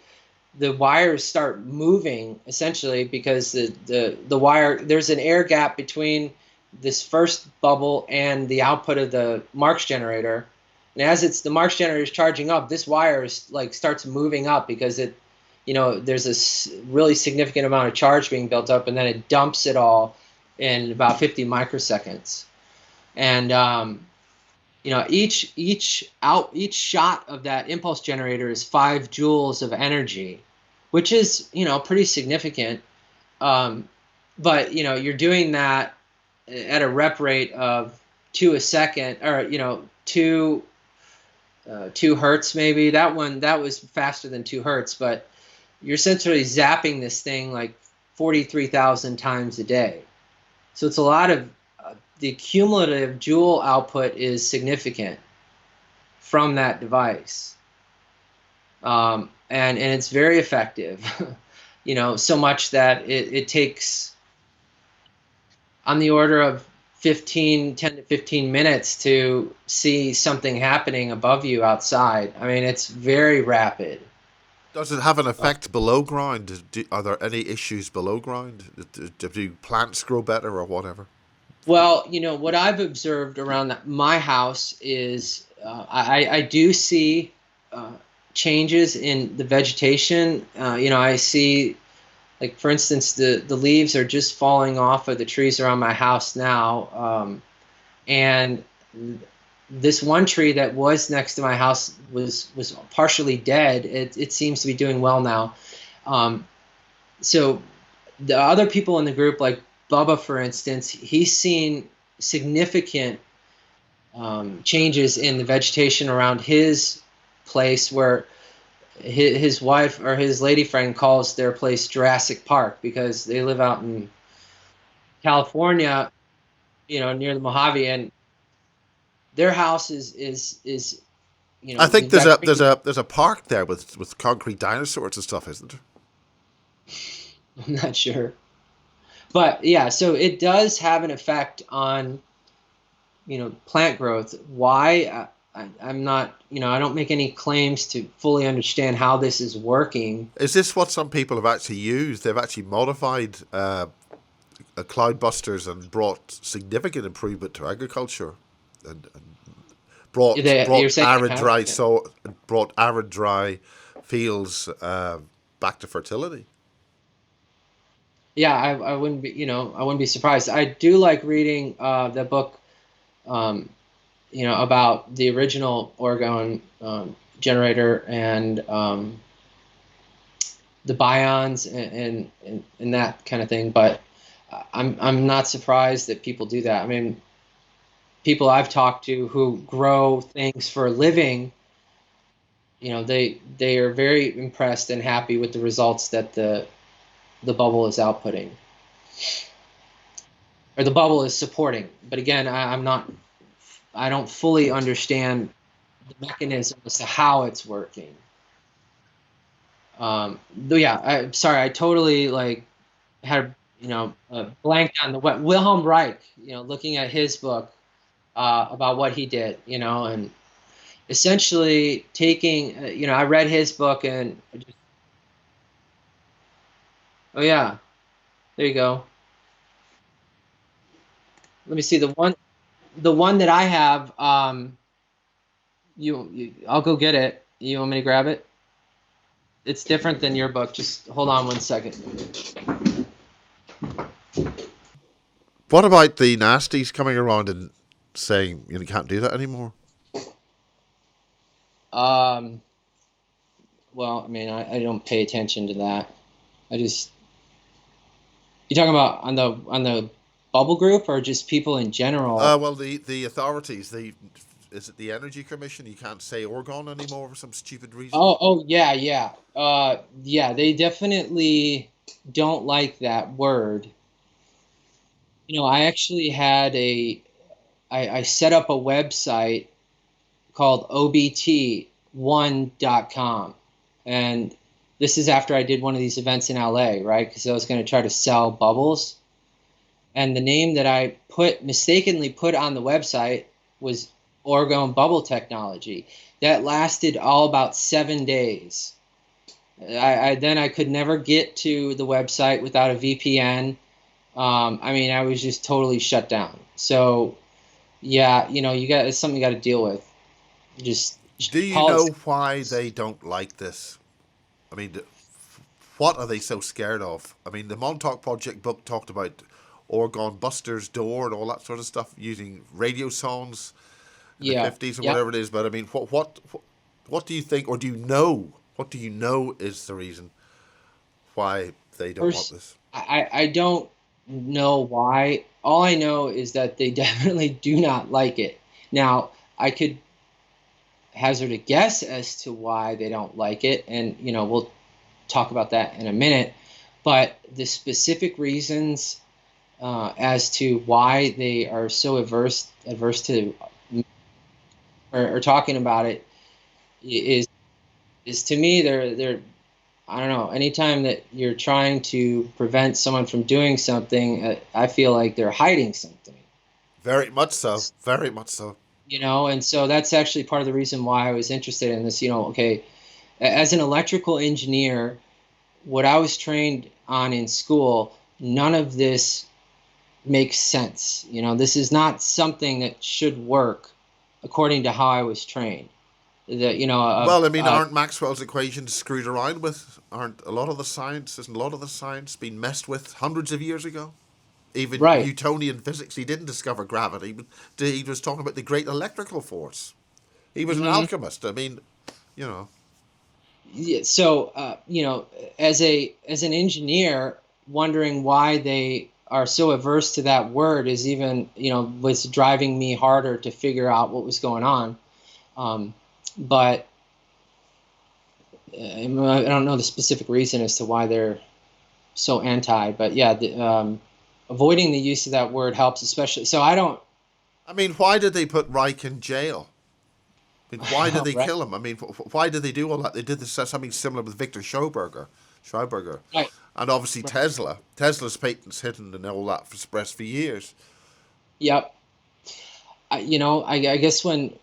the wires start moving essentially, because the wire, there's an air gap between this first bubble and the output of the Marx generator. And as the Marx generator is charging up, this wire is like starts moving up because there's a really significant amount of charge being built up, and then it dumps it all in about 50 microseconds. And each shot of that impulse generator is 5 joules of energy, which is pretty significant. But you're doing that at a rep rate of 2 a second, or 2 hertz maybe. That was faster than 2 hertz, but you're essentially zapping this thing like 43,000 times a day. So it's a lot of the cumulative joule output is significant from that device, and it's very effective. So much that it takes on the order of 10 to 15 minutes to see something happening above you outside. I mean, it's very rapid. Does it have an effect below ground? Are there any issues below ground? Do plants grow better or whatever? Well, what I've observed around my house is I do see changes in the vegetation. I see, like, for instance, the leaves are just falling off of the trees around my house now. And this one tree that was next to my house was partially dead. It seems to be doing well now. So the other people in the group, like Bubba, for instance, he's seen significant changes in the vegetation around his place, where his wife or his lady friend calls their place Jurassic Park, because they live out in California, near the Mojave, and their house is I think they've got there's a park there with concrete dinosaurs and stuff, isn't there? I'm not sure. But yeah, so it does have an effect on, plant growth. Why? I'm not, I don't make any claims to fully understand how this is working. Is this what some people have actually used? They've actually modified cloudbusters and brought significant improvement to agriculture, and brought You're saying arid dry brought arid dry fields back to fertility. Yeah, I wouldn't be, I wouldn't be surprised. I do like reading the book, about the original Orgone generator, and the bions and that kind of thing. But I'm not surprised that people do that. I mean, people I've talked to who grow things for a living, they are very impressed and happy with the results that the bubble is outputting, or the bubble is supporting. But again, I don't fully understand the mechanism as to how it's working. Though, yeah, I'm sorry, I totally had a blank on the Wilhelm Reich. Looking at his book about what he did, and essentially taking, I read his book and oh yeah, there you go. Let me see the one that I have. I'll go get it. You want me to grab it? It's different than your book. Just hold on one second. What about the nasties coming around and saying you can't do that anymore? Um, well, I mean, I don't pay attention to that. I just You talking about on the bubble group or just people in general? Well, the authorities, is it the Energy Commission? You can't say Orgone anymore for some stupid reason. Oh yeah, yeah. Yeah, they definitely don't like that word. I actually I set up a website called obt1.com. And this is after I did one of these events in LA, right? Because I was going to try to sell bubbles. And the name that I mistakenly put on the website was Orgone Bubble Technology. That lasted all about 7 days. Then I could never get to the website without a VPN. I mean, I was just totally shut down. So, yeah, it's something you got to deal with. Just Do you know policy. why they don't like this? I mean, what are they so scared of? I mean, the Montauk Project book talked about Orgone Buster's door and all that sort of stuff using radio songs in the Yeah, 50s or yeah. whatever it is. But I mean, what do you think, or do you know? What do you know is the reason why they don't want First, this? I don't know why. All I know is that they definitely do not like it. Now, I could hazard a guess as to why they don't like it, and we'll talk about that in a minute. But the specific reasons as to why they are so adverse to or talking about it is to me they're I don't know. Anytime that you're trying to prevent someone from doing something, I feel like they're hiding something. Very much so. Very much so. And so that's actually part of the reason why I was interested in this. Okay, as an electrical engineer, what I was trained on in school, none of this makes sense. This is not something that should work according to how I was trained. That Well, I mean, aren't Maxwell's equations screwed around with? Aren't a lot of the science? Isn't a lot of the science been messed with hundreds of years ago? Even right. Newtonian physics, he didn't discover gravity, but he was talking about the great electrical force. He was an Hmm. alchemist. I mean, you know. Yeah, so as an engineer, wondering why they are so averse to that word is even was driving me harder to figure out what was going on. But I don't know the specific reason as to why they're so anti. But yeah, avoiding the use of that word helps, especially. So I don't. I mean, why did they put Reich in jail? I mean, why did they Right, kill him? I mean, why did they do all that? They did this, something similar with Victor Schauberger, right, and obviously right. Tesla. Tesla's patents hidden and all that for expressed for years. Yep. I guess when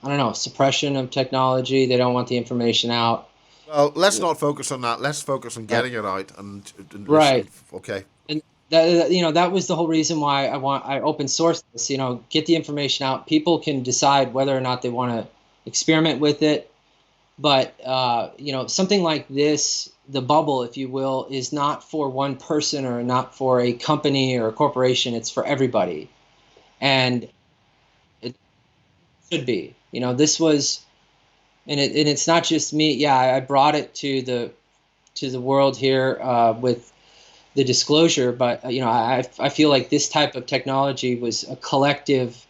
I don't know, suppression of technology, they don't want the information out. Well, let's not focus on that. Let's focus on Right. getting it out and Right. listen. Okay. And that was the whole reason why I open source this. Get the information out. People can decide whether or not they want to experiment with it. But something like this, the bubble, if you will, is not for one person or not for a company or a corporation. It's for everybody, and it should be. This was, and it's not just me. Yeah, I brought it to the world here with the disclosure, but I feel like this type of technology was a collective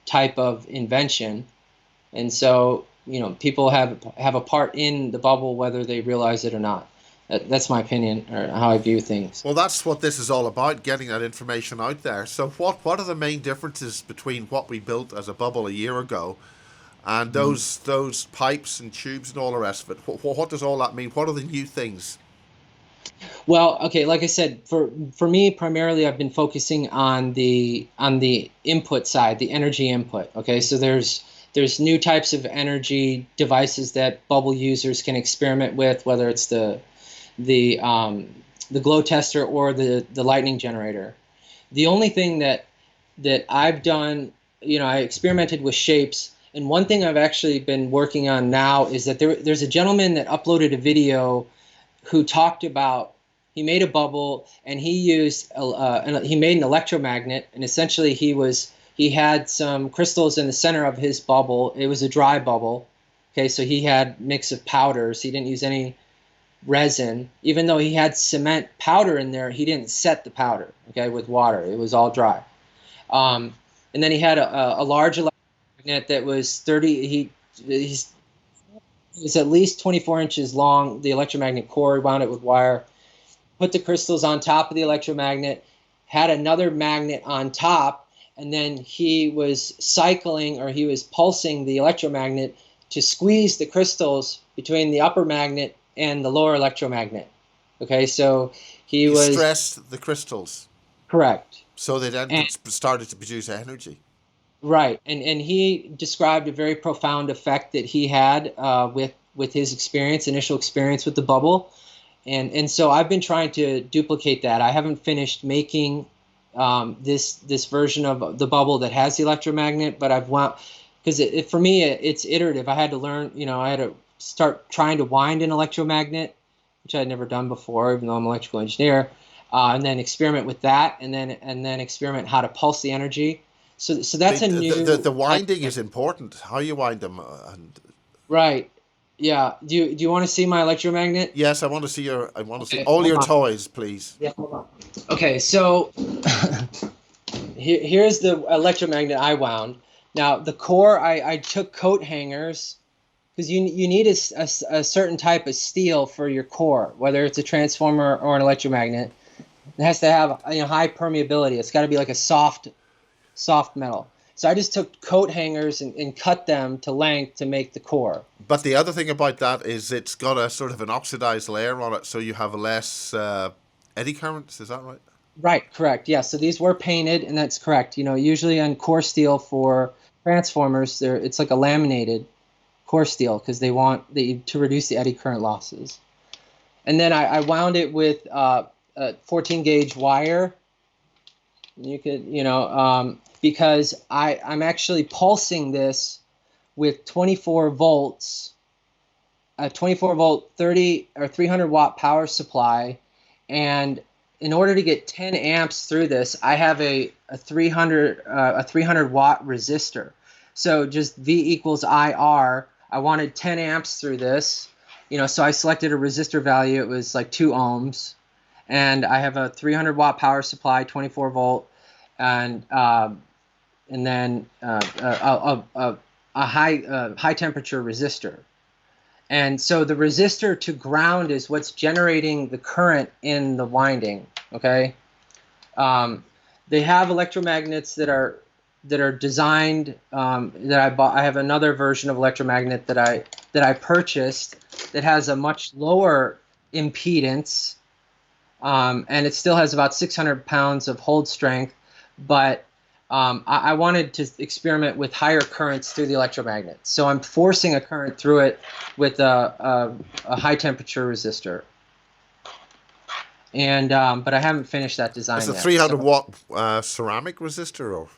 type of invention, and so people have a part in the bubble whether they realize it or not. That's my opinion or how I view things. Well, that's what this is all about, getting that information out there. So, what are the main differences between what we built as a bubble a year ago and those pipes and tubes and all the rest of it? What does all that mean? What are the new things? Well, okay, like I said, for me primarily, I've been focusing on the input side, the energy input. Okay, so There's new types of energy devices that bubble users can experiment with, whether it's the glow tester or the lightning generator. The only thing that I've done, I experimented with shapes, and one thing I've actually been working on now is that there's a gentleman that uploaded a video who talked about, he made a bubble and he used he made an electromagnet, and essentially he had some crystals in the center of his bubble. It was a dry bubble. Okay, so he had mix of powders. He didn't use any resin. Even though he had cement powder in there, he didn't set the powder, okay, with water. It was all dry. And then he had a large electromagnet that was 30, he's at least 24 inches long, the electromagnet core, wound it with wire, put the crystals on top of the electromagnet, had another magnet on top, and then he was cycling, or he was pulsing the electromagnet to squeeze the crystals between the upper magnet and the lower electromagnet. Okay, so he was stressed the crystals. Correct. So they then started to produce energy. Right, and he described a very profound effect that he had with his initial experience with the bubble, and so I've been trying to duplicate that. I haven't finished making this version of the bubble that has the electromagnet, but I've wound, because for me it's iterative. I had to learn, I had to start trying to wind an electromagnet, which I had never done before, even though I'm an electrical engineer, and then experiment with that, and then experiment how to pulse the energy. So that's a new. The winding is important. How you wind them, right. Yeah. Do you want to see my electromagnet? Yes, I want to see all your toys, please. Yeah, hold on. Okay, so here's the electromagnet I wound. Now the core, I took coat hangers, because you need a certain type of steel for your core, whether it's a transformer or an electromagnet. It has to have high permeability. It's got to be like a soft metal. So I just took coat hangers and cut them to length to make the core. But the other thing about that is it's got a sort of an oxidized layer on it, so you have less eddy currents. Is that right? Right, correct. Yeah, so these were painted, and that's correct. Usually on core steel for transformers, it's like a laminated core steel, because they want to reduce the eddy current losses. And then I wound it with 14 gauge wire. You could, because I'm actually pulsing this with 24 volts, a 24 volt 30 or 300 watt power supply, and in order to get 10 amps through this, I have a 300 watt resistor. So just V equals IR. I wanted 10 amps through this, so I selected a resistor value. It was like 2 ohms, and I have a 300 watt power supply, 24 volt, and then a high temperature resistor. And so the resistor to ground is what's generating the current in the winding. Okay, they have electromagnets that are designed that I bought. I have another version of electromagnet that I purchased that has a much lower impedance, and it still has about 600 pounds of hold strength, but I wanted to experiment with higher currents through the electromagnet. So I'm forcing a current through it with a high temperature resistor. And but I haven't finished that design yet. It's a 300 watt ceramic resistor, or?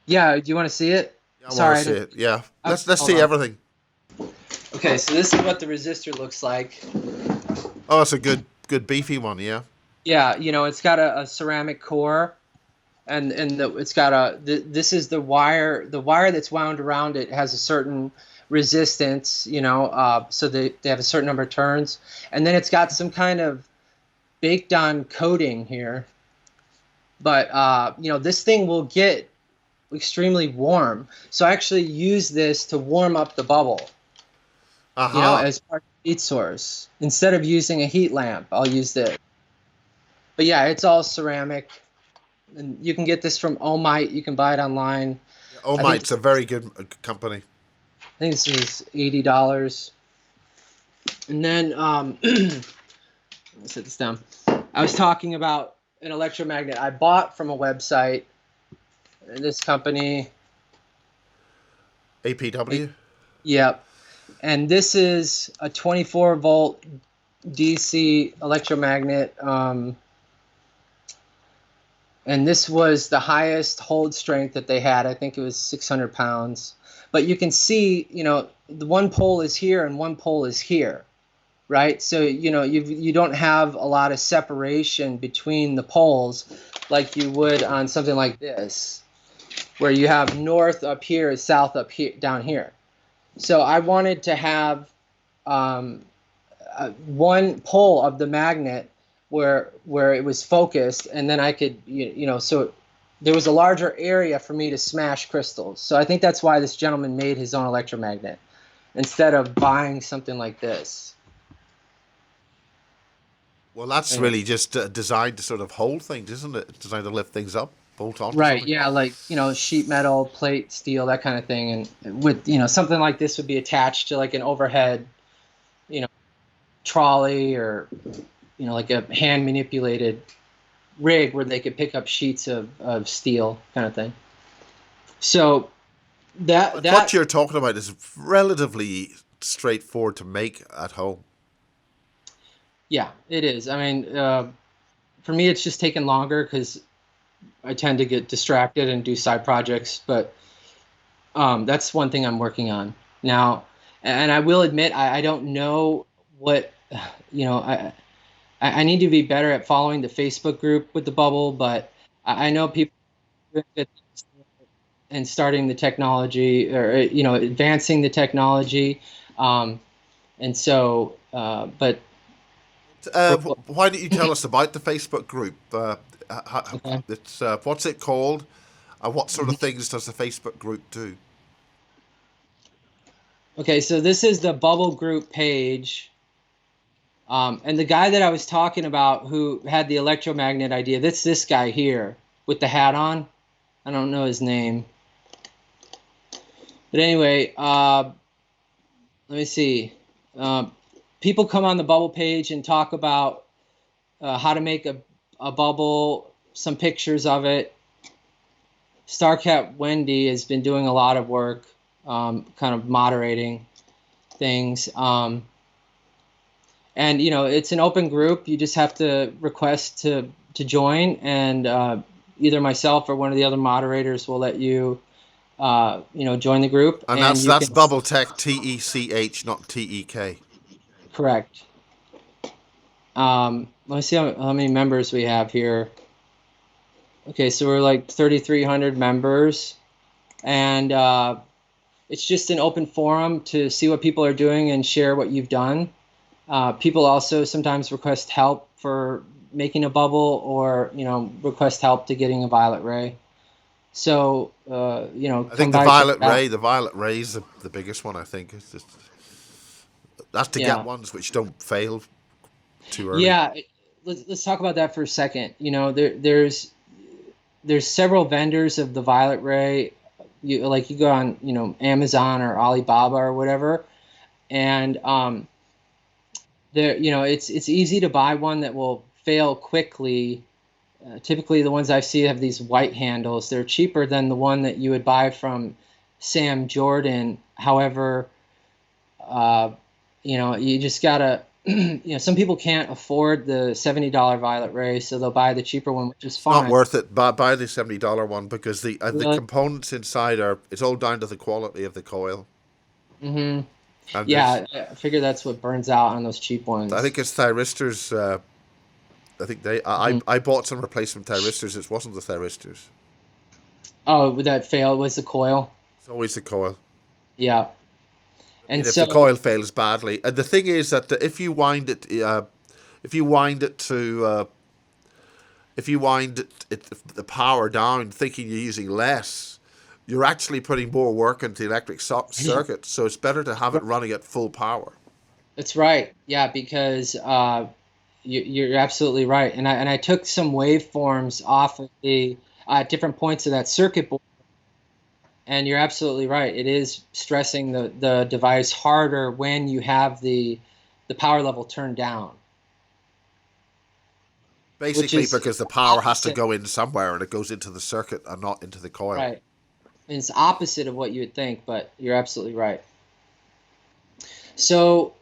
Yeah, do you want to see it? Yeah, I want to see it. Yeah, let's see everything. Okay, so this is what the resistor looks like. Oh, it's a good beefy one, yeah. Yeah, it's got a ceramic core, and it's got this is the wire. The wire that's wound around it has a certain resistance, so they have a certain number of turns, and then it's got some kind of baked on coating here. But this thing will get extremely warm, so I actually use this to warm up the bubble. As part of the heat source. Instead of using a heat lamp, I'll use this. But yeah, it's all ceramic, and you can get this from Omite. You can buy it online. Omite's a very good company. I think this is $80. And then let's set this down. I was talking about an electromagnet I bought from a website. This company. APW. Yep. And this is a 24 volt DC electromagnet. And this was the highest hold strength that they had. I think it was 600 pounds. But you can see, the one pole is here and one pole is here, right? So, you don't have a lot of separation between the poles like you would on something like this, where you have north up here, south up here, down here. So I wanted to have one pole of the magnet where it was focused, and then I could, so there was a larger area for me to smash crystals. So I think that's why this gentleman made his own electromagnet instead of buying something like this. Well, that's really just designed to sort of hold things, isn't it? Designed to lift things up, bolt on. Right. Yeah. Like, sheet metal, plate, steel, that kind of thing. And with, something like this would be attached to like an overhead, trolley, or, like a hand manipulated rig where they could pick up sheets of steel, kind of thing. So what you're talking about is relatively straightforward to make at home. Yeah, it is. I mean, for me, it's just taken longer because I tend to get distracted and do side projects. But that's one thing I'm working on now. And I will admit, I don't know what, I need to be better at following the Facebook group with the bubble, but I know people and starting the technology, or advancing the technology, and so but why don't you tell us about the Facebook group? Okay. It's what's it called, and what sort of things does the Facebook group do? Okay, so this is the bubble group page. And the guy that I was talking about who had the electromagnet idea, that's this guy here with the hat on. I don't know his name. But anyway, let me see. People come on the bubble page and talk about how to make a bubble, some pictures of it. Starcat Wendy has been doing a lot of work, kind of moderating things. And it's an open group. You just have to request to join, and either myself or one of the other moderators will let you join the group. And that's Bubble Tech, TECH, not TEK. Correct. Let me see how many members we have here. Okay, so we're like 3,300 members, and it's just an open forum to see what people are doing and share what you've done. People also sometimes request help for making a bubble, or request help to getting a violet ray. So I think the violet ray is the biggest one. I think it's just, that's to get ones which don't fail too early. Yeah, let's talk about that for a second. There's several vendors of the violet ray. You go on Amazon or Alibaba or whatever, and it's easy to buy one that will fail quickly. Typically, the ones I see have these white handles. They're cheaper than the one that you would buy from Sam Jordan. However, you just gotta, some people can't afford the $70 violet ray, so they'll buy the cheaper one, which is fine. Not worth it. Buy the $70 one, because the components inside it's all down to the quality of the coil. Mm-hmm. Yeah, I figure that's what burns out on those cheap ones. I think it's thyristors. I think I bought some replacement thyristors. It wasn't the thyristors. Oh, that failed was the coil? It's always the coil. Yeah. And if the coil fails badly, and the thing is that if you wind it the power down, thinking you're using less, you're actually putting more work into the electric circuit. So it's better to have it running at full power. That's right. Yeah, because you're absolutely right. And I took some waveforms off of the different points of that circuit board. And you're absolutely right. It is stressing the device harder when you have the power level turned down. Basically, because the power has to go in somewhere, and it goes into the circuit and not into the coil. Right. And it's opposite of what you would think, but you're absolutely right. So,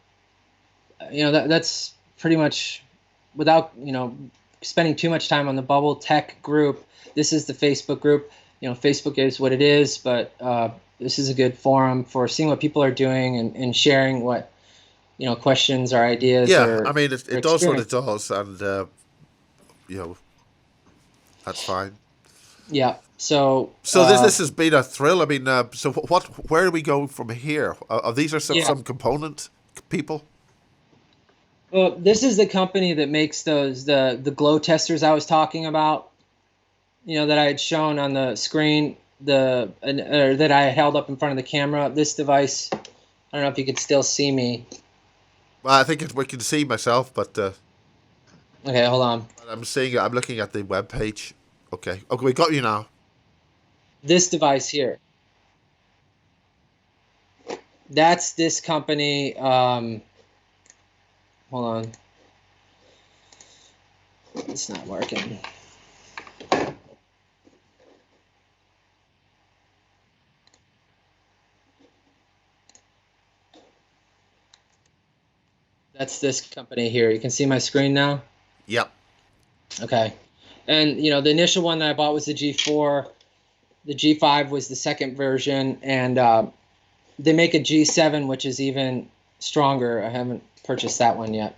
that's pretty much, without, spending too much time on the Bubble Tech group. This is the Facebook group. Facebook is what it is, but this is a good forum for seeing what people are doing and sharing what, questions or ideas Yeah, or I mean, it does what it experience. does, and you know that's fine. Yeah. So, So this has been a thrill. I mean, so where do we go from here? These are yeah. some component people. Well, this is the company that makes the glow testers I was talking about, that I had shown on the screen, or that I held up in front of the camera. This device, I don't know if you could still see me. Well, I think we can see myself, but Okay, hold on. I'm seeing. I'm looking at the web page. Okay, we got you now. This device here. That's this company. Hold on. It's not working. That's this company here. You can see my screen now? Yep. Okay. And, the initial one that I bought was the G4. The G5 was the second version, and they make a G7, which is even stronger. I haven't purchased that one yet.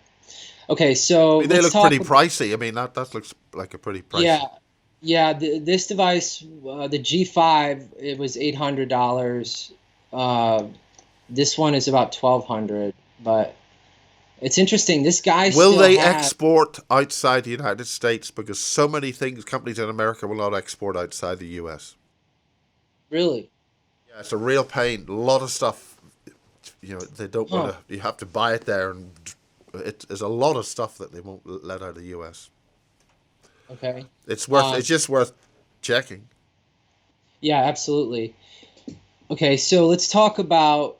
Okay, so I mean, they let's look talk. pretty pricey. I mean, that looks like a pretty Yeah, pricey. yeah. This device, the G5, it was $800. This one is about 1,200. But it's interesting. This guy Will still they has. export outside the United States? Because so many things, companies in America will not export outside the US. Really? Yeah, it's a real pain. A lot of stuff, they don't want Huh. to. You have to buy it there, and there's a lot of stuff that they won't let out of the US. Okay. It's worth. Um, It's just worth checking. yeah, absolutely. Okay, so let's talk about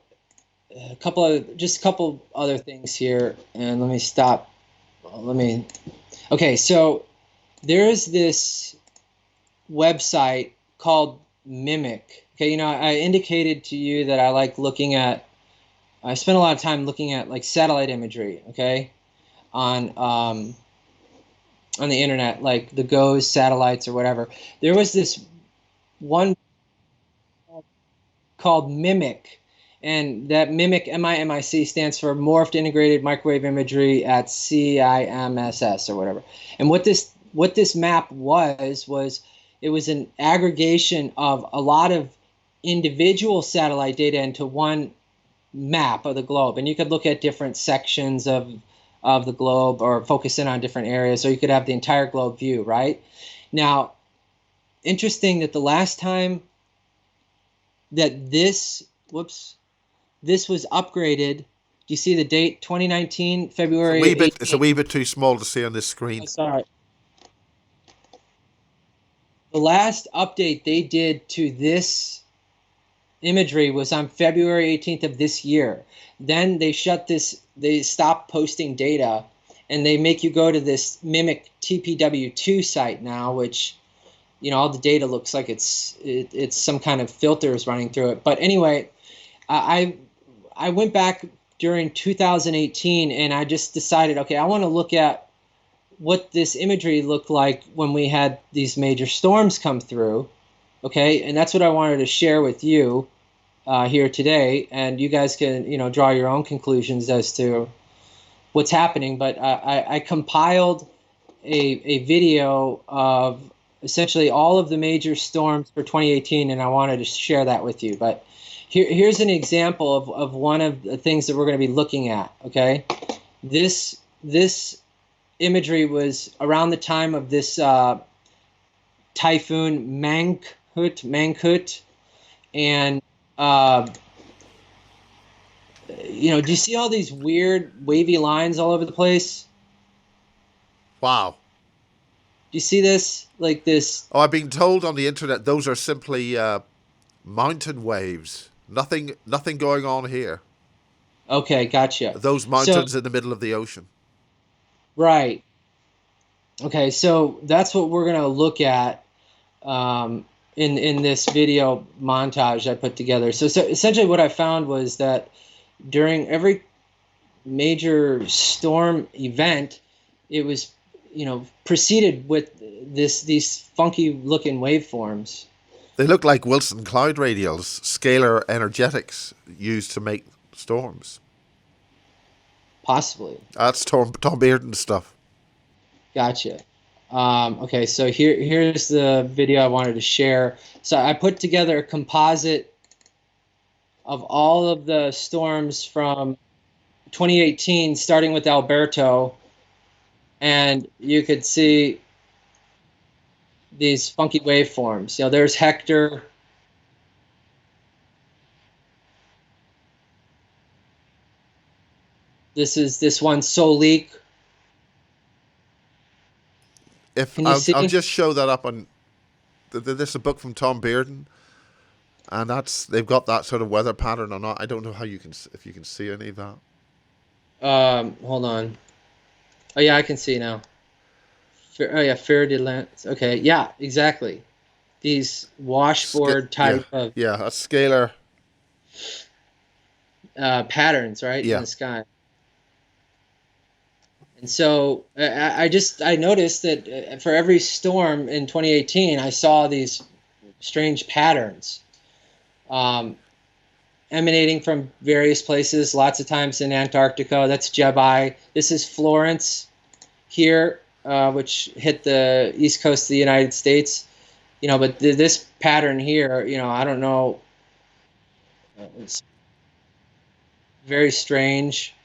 just a couple other things here, and let me stop. Let me. Okay, so there's this website called Mimic. Okay, I indicated to you that I spent a lot of time looking at like satellite imagery. Okay, on the internet, like the GOES satellites or whatever. There was this one called Mimic, and that Mimic, MIMIC, stands for Morphed Integrated Microwave Imagery at CIMSS or whatever. And what this map was it was an aggregation of a lot of individual satellite data into one map of the globe, and you could look at different sections of the globe or focus in on different areas, or you could have the entire globe view, right? Now, interesting that the last time that this was upgraded, do you see the date? 2019, February It's a 18th. wee bit too small to see on this screen. Oh, sorry. The last update they did to this imagery was on February 18th of this year. Then they stopped posting data, and they make you go to this Mimic TPW2 site now, which, all the data looks like it's some kind of filters running through it. But anyway, I went back during 2018, and I just decided, okay, I want to look at what this imagery looked like when we had these major storms come through. Okay, and that's what I wanted to share with you here today, and you guys can draw your own conclusions as to what's happening. But I compiled a video of essentially all of the major storms for 2018, and I wanted to share that with you. But here's an example of one of the things that we're going to be looking at. Okay, this imagery was around the time of this typhoon Mangkhut, and do you see all these weird wavy lines all over the place? Wow. Do you see this? Like this? Oh, I've been told on the internet those are simply mountain waves. Nothing going on here. Okay, gotcha. Those So, mountains in the middle of the ocean. right. Okay, so that's what we're gonna look at. in this video montage I put together. So essentially what I found was that during every major storm event, it was, preceded with these funky looking waveforms. They look like Wilson cloud radials, scalar energetics used to make storms. Possibly. That's Tom Bearden stuff. Gotcha. Okay, so here's the video I wanted to share. So I put together a composite of all of the storms from 2018, starting with Alberto, and you could see these funky waveforms. There's Hector. This is this one, Solik. Can you see? I'll just show that up on. This is a book from Tom Bearden, and they've got that sort of weather pattern or not. I don't know if you can see any of that. Hold on. Oh yeah, I can see now. Faraday lens. Okay, yeah, exactly. These washboard type of that's scalar patterns, right, in the sky. And so I noticed that for every storm in 2018, I saw these strange patterns emanating from various places, lots of times in Antarctica. That's Jebi. This is Florence here, which hit the east coast of the United States. But this pattern here, I don't know. It's very strange.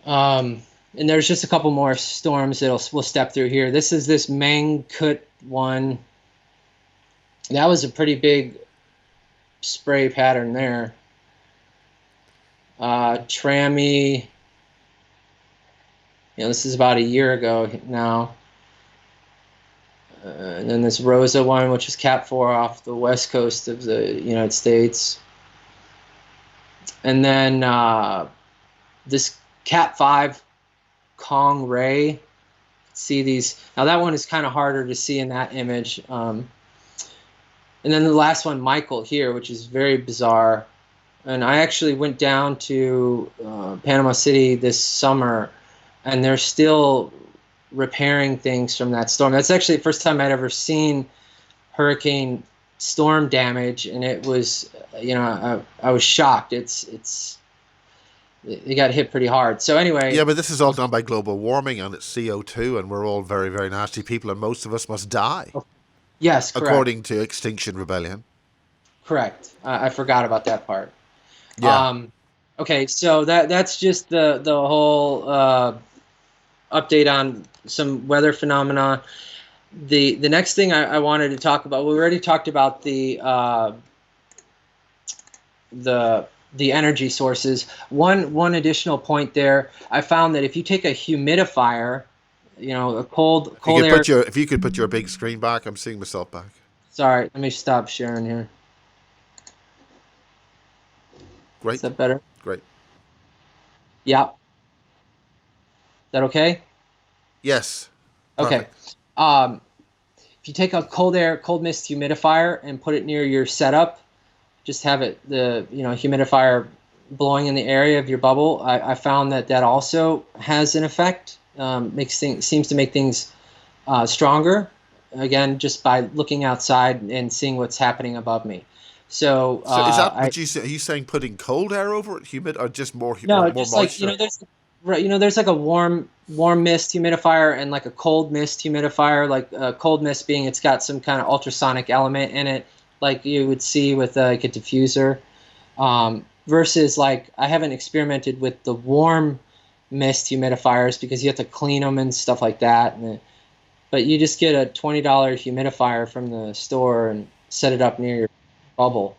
And there's just a couple more storms that we'll step through here. This is this Mangkut one. That was a pretty big spray pattern there. Trammy. This is about a year ago now. And then this Rosa one, which is Cat 4 off the west coast of the United States. And then this Cat 5 Kong Ray. See these. Now that one is kind of harder to see in that image. And then the last one, Michael, here, which is very bizarre. And I actually went down to Panama City this summer, and they're still repairing things from that storm. That's actually the first time I'd ever seen hurricane storm damage, and it was, I was shocked. It got hit pretty hard. So anyway. Yeah, but this is all done by global warming, and it's CO2, and we're all very, very nasty people, and most of us must die. Yes, correct. According to Extinction Rebellion. Correct. I forgot about that part. Yeah. Okay, so that's just the whole update on some weather phenomena. The next thing I wanted to talk about, we already talked about the energy sources. One additional point there, I found that if you take a humidifier, a cold air. If you could put your big screen back, I'm seeing myself back. Sorry, let me stop sharing here. Great. Is that better? Great. Yeah. Is that okay? Yes. Okay. If you take a cold mist humidifier and put it near your setup, just have it humidifier blowing in the area of your bubble. I found that also has an effect. Seems to make things stronger. Again, just by looking outside and seeing what's happening above me. So is that what are you saying? Putting cold air over it, humid, or just more? No, more just moisture? like there's like a warm mist humidifier and like a cold mist humidifier. Like cold mist being it's got some kind of ultrasonic element in it, like you would see with like a diffuser. Versus like I haven't experimented with the warm mist humidifiers because you have to clean them and stuff like that. But you just get a $20 humidifier from the store and set it up near your bubble.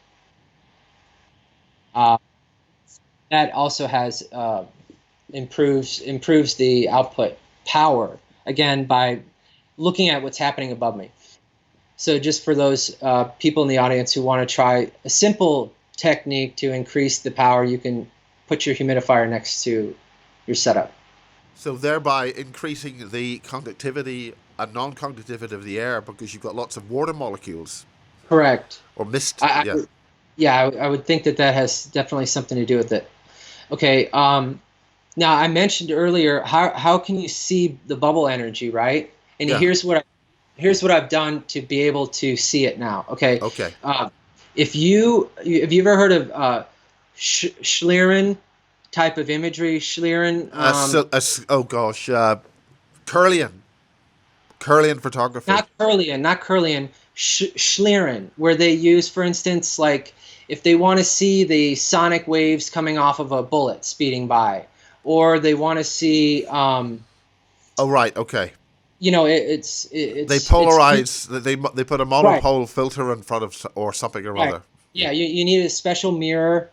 That also has improves the output power, again, by looking at what's happening above me. So just for those people in the audience who want to try a simple technique to increase the power, you can put your humidifier next to your setup. So thereby increasing the conductivity a non-conductivity of the air because you've got lots of water molecules Correct. or mist. I, Yeah. I yeah, I would think that that has definitely something to do with it. Okay. Now I mentioned earlier how can you see the bubble energy, right? And Yeah. here's what I've done to be able to see it now. Okay. Okay. If you have you ever heard of Schlieren type of imagery? Schlieren, Oh gosh, Curlian, Curlian photography. not Curlian, Schlieren, where they use, for instance, like if they want to see the sonic waves coming off of a bullet speeding by, or they want to see, Oh right, okay. They it's polarize. They put a right, monopole filter in front of or something or right. other. Yeah. Yeah, you need a special mirror,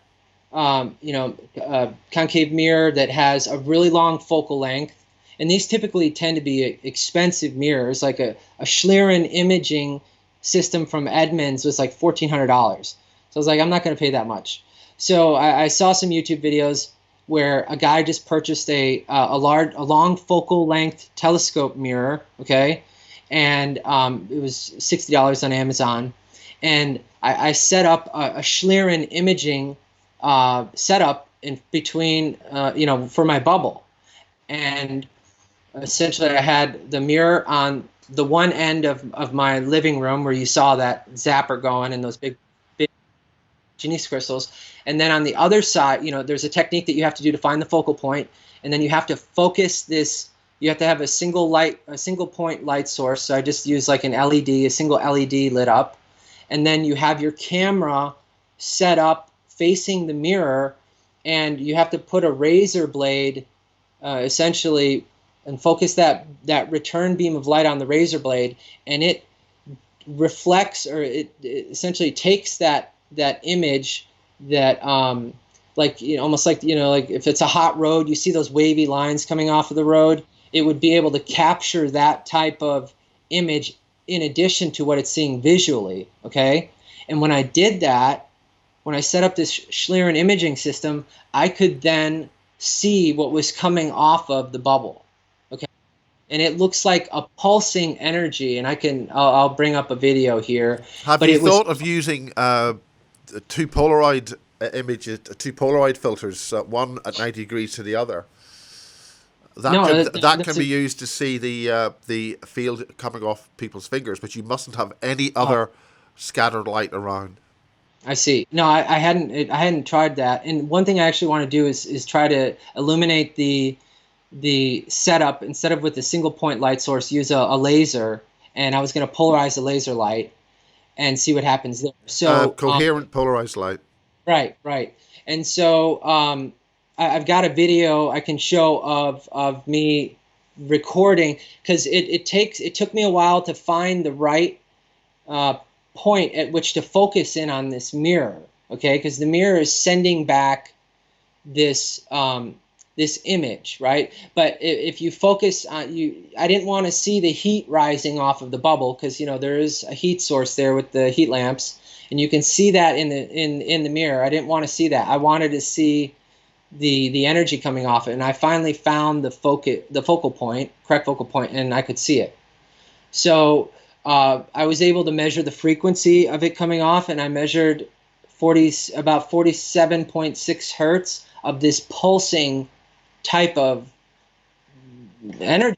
concave mirror that has a really long focal length. And these typically tend to be expensive mirrors, like a Schlieren imaging system from Edmunds was like $1,400. So I was like, I'm not going to pay that much. So I saw some YouTube videos where a guy just purchased a long focal length telescope mirror, okay, and it was $60 on Amazon, and I set up a Schlieren imaging setup in between, for my bubble, and essentially I had the mirror on the one end of my living room where you saw that zapper going and those big Genies crystals, and then on the other side, there's a technique that you have to do to find the focal point, and then you have to focus this. You have to have a single point light source. So I just use like an LED, a single LED lit up, and then you have your camera set up facing the mirror, and you have to put a razor blade essentially and focus that return beam of light on the razor blade, and it reflects, or it essentially takes that image that almost like like if it's a hot road, you see those wavy lines coming off of the road, it would be able to capture that type of image in addition to what it's seeing visually. Okay, and when I did that, when I set up this Schlieren imaging system, I could then see what was coming off of the bubble. Okay, and it looks like a pulsing energy, and I'll bring up a video here. Have But you it was thought of using two Polaroid images, two Polaroid filters, one at 90 degrees to the other? no, That can be used to see the field coming off people's fingers, but you mustn't have any other scattered light around. I see. No, I hadn't tried that. And one thing I actually want to do is try to illuminate the setup instead of with a single point light source. Use a laser, and I was going to polarize the laser light and see what happens there. So coherent polarized light. right. And so I've got a video I can show of me recording, because it took me a while to find the right point at which to focus in on this mirror, okay? Because the mirror is sending back this this image, right? But if you focus on I didn't want to see the heat rising off of the bubble, because there is a heat source there with the heat lamps, and you can see that in the mirror. I didn't want to see that. I wanted to see the energy coming off it, and I finally found the focal point, correct focal point, and I could see it. So I was able to measure the frequency of it coming off, and I measured about 47.6 hertz of this pulsing type of energy.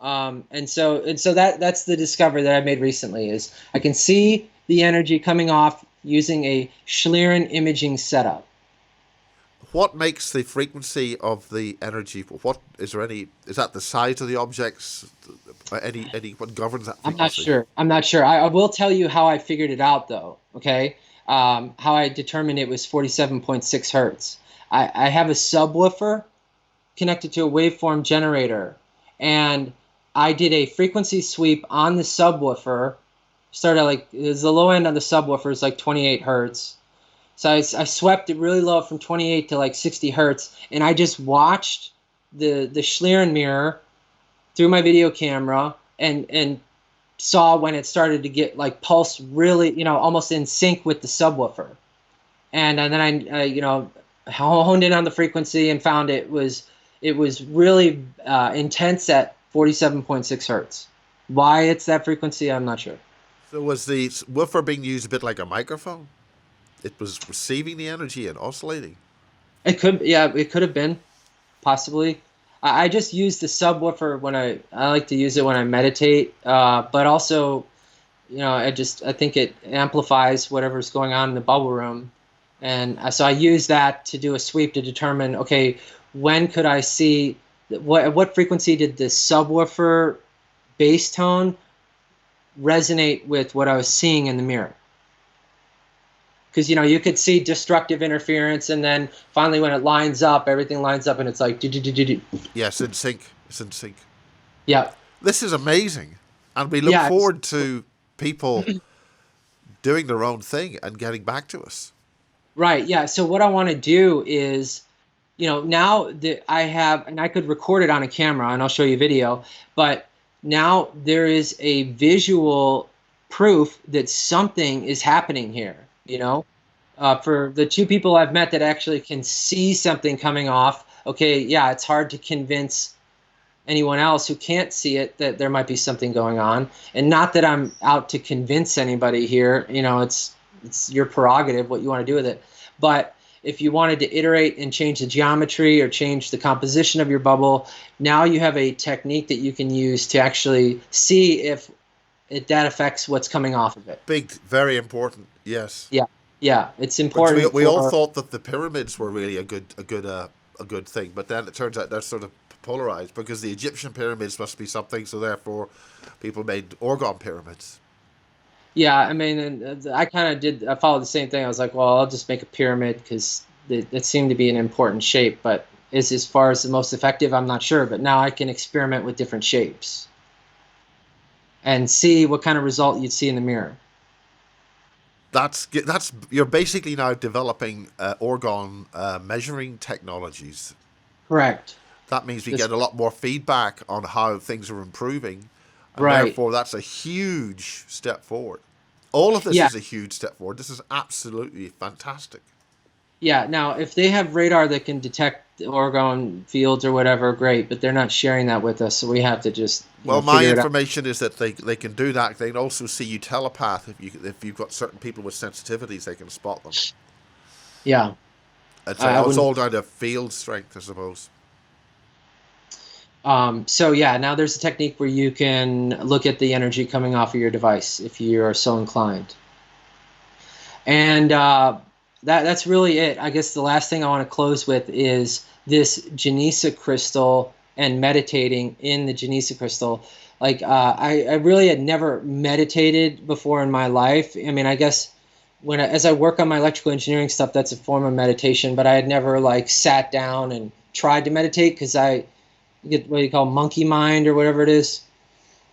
And so that's the discovery that I made recently, is I can see the energy coming off using a Schlieren imaging setup. What makes the frequency of the energy? Is that the size of the objects? What governs that frequency? I'm not sure. I will tell you how I figured it out, though. Okay, how I determined it was 47.6 hertz. I have a subwoofer connected to a waveform generator, and I did a frequency sweep on the subwoofer. Started the low end on the subwoofer is like 28 hertz. So I swept it really low from 28 to like 60 hertz, and I just watched the Schlieren mirror through my video camera and saw when it started to get like pulse really, almost in sync with the subwoofer. And then I honed in on the frequency and found it was really intense at 47.6 hertz. Why it's that frequency, I'm not sure. So was the woofer being used a bit like a microphone? It was receiving the energy and oscillating. It could have been, possibly. I just use the subwoofer when I like to use it when I meditate, but also, I think it amplifies whatever's going on in the bubble room. And so I use that to do a sweep to determine, okay, when could I see, what frequency did the subwoofer bass tone resonate with what I was seeing in the mirror? Because you could see destructive interference, and then finally when it lines up, everything lines up, and it's like do. Yes, in sync. It's in sync. Yeah. This is amazing, and we look Yeah, forward to people doing their own thing and getting back to us. right. Yeah. So what I want to do is, now that I have, and I could record it on a camera, and I'll show you video, but now there is a visual proof that something is happening here. For the two people I've met that actually can see something coming off, okay, yeah, it's hard to convince anyone else who can't see it that there might be something going on. And not that I'm out to convince anybody here, it's your prerogative what you want to do with it. But if you wanted to iterate and change the geometry or change the composition of your bubble, now you have a technique that you can use to actually see if that affects what's coming off of it. Big, very important. Yes. Yeah, it's important. We all thought that the pyramids were really a good thing, but then it turns out they're sort of polarized because the Egyptian pyramids must be something, so therefore people made Orgone pyramids. Yeah, I mean, and I followed the same thing. I was like, well, I'll just make a pyramid because it seemed to be an important shape, but as far as the most effective, I'm not sure. But now I can experiment with different shapes and see what kind of result you'd see in the mirror. That's you're basically now developing Orgone measuring technologies. Correct. That means we get a lot more feedback on how things are improving, and right. Therefore, that's a huge step forward. All of this is a huge step forward. This is absolutely fantastic. Yeah. Now, if they have radar that can detect Orgone fields or whatever, great. But they're not sharing that with us, so we have to just. Well, my information is that they can do that. They can also see you telepath if you've got certain people with sensitivities, they can spot them. Yeah. It's all down to field strength, I suppose. So yeah, now there's a technique where you can look at the energy coming off of your device if you are so inclined. And that's really it. I guess the last thing I want to close with is this Genesis crystal and meditating in the Genesis crystal. Like I really had never meditated before in my life. I mean, I guess as I work on my electrical engineering stuff, that's a form of meditation. But I had never sat down and tried to meditate because I get what you call monkey mind or whatever it is.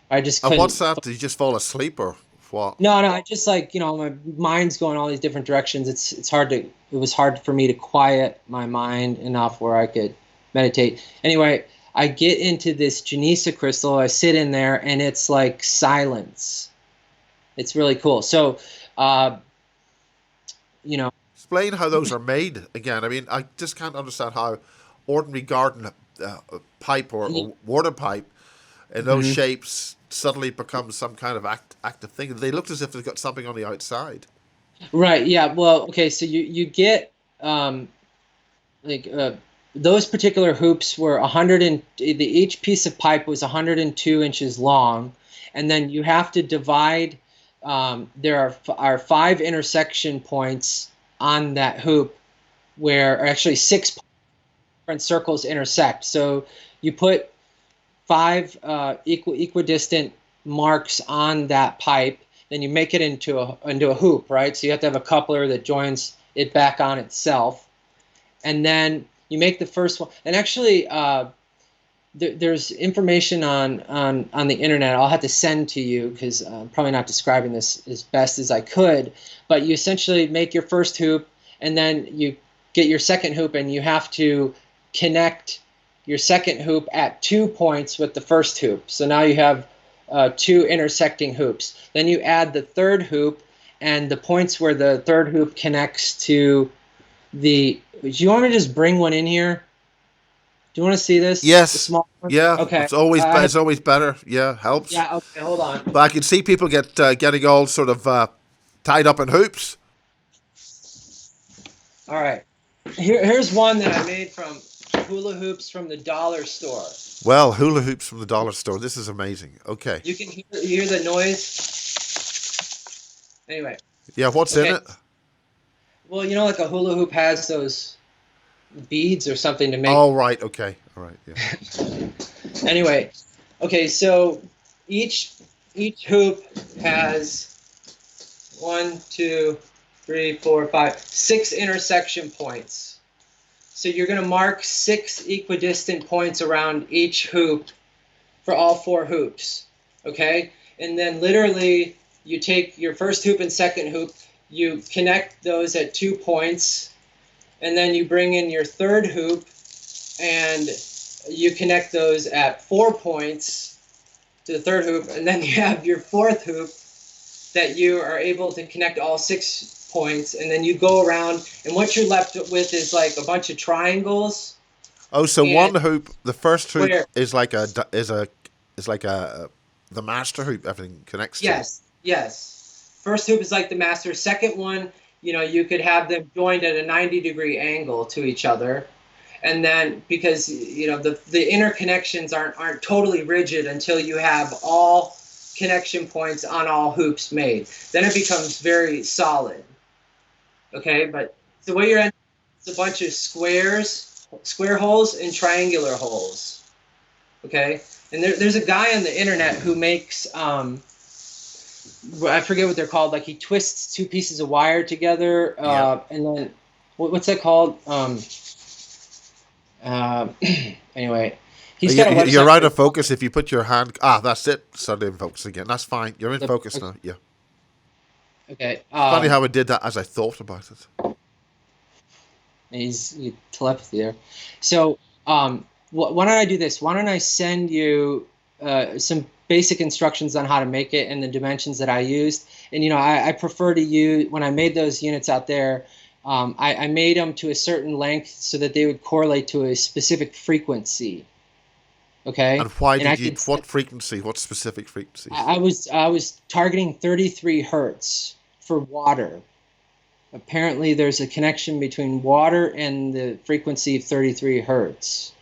I just couldn't. And what's that? Did you just fall asleep or what? No, I just my mind's going all these different directions. It was hard for me to quiet my mind enough where I could meditate. Anyway, I get into this Genesis crystal. I sit in there, and it's like silence. It's really cool. So, explain how those are made again. I mean, I just can't understand how ordinary garden pipe or water pipe in those shapes suddenly becomes some kind of active thing. They looked as if they've got something on the outside. Right. Yeah. Well. Okay. So you get those particular hoops were each piece of pipe was 102 inches long, and then you have to divide. There are 5 intersection points on that hoop, where actually 6 different circles intersect. So you put 5 equidistant marks on that pipe, then you make it into a hoop, right? So you have to have a coupler that joins it back on itself, and then you make the first one. And actually, there's information on the internet. I'll have to send to you because I'm probably not describing this as best as I could. But you essentially make your first hoop, and then you get your second hoop, and you have to connect your second hoop at 2 points with the first hoop. So now you have 2 intersecting hoops. Then you add the third hoop, and the points where the third hoop connects to the. Do you want me to just bring one in here? Do you want to see this? The Yes. small one? Yeah. Okay. It's always better. Yeah, helps. Yeah. Okay. Hold on. But I can see people getting all sort of tied up in hoops. All right. Here's one that I made from hula hoops from the dollar store. Well, hula hoops from the dollar store. This is amazing. Okay. You can hear the noise. Anyway. Yeah, what's in Okay. it? Well, like a hula hoop has those beads or something to make. Oh, right. Okay. All right. Yeah. Anyway. Okay. So each hoop has 1, 2, 3, 4, 5, 6 intersection points. So you're going to mark 6 equidistant points around each hoop for all 4 hoops. Okay? And then literally you take your first hoop and second hoop, you connect those at 2 points, and then you bring in your third hoop and you connect those at 4 points to the third hoop, and then you have your fourth hoop that you are able to connect all 6 points, and then you go around, and what you're left with is like a bunch of triangles. Oh, so And one hoop, the first hoop where- is like the master hoop. Everything connects to. Yes. First hoop is like the master. Second one, you could have them joined at a 90-degree angle to each other. And then because the interconnections aren't totally rigid until you have all connection points on all hoops made. Then it becomes very solid. Okay, but so what you're in is a bunch of square holes and triangular holes. Okay, and there's a guy on the internet who makes I forget what they're called. Like he twists 2 pieces of wire together, and then what's that called? Anyway, he's got a website. You're out of focus if you put your hand. That's it. Suddenly in focus again. That's fine. You're in focus now. Yeah. Okay. Funny how I did that as I thought about it. He's telepathy there. So why don't I do this? Why don't I send you some basic instructions on how to make it and the dimensions that I used? And I prefer to use, when I made those units out there, I made them to a certain length so that they would correlate to a specific frequency. Okay. And why did you? What frequency? What specific frequency? I was targeting 33 hertz for water. Apparently, there's a connection between water and the frequency of 33 hertz.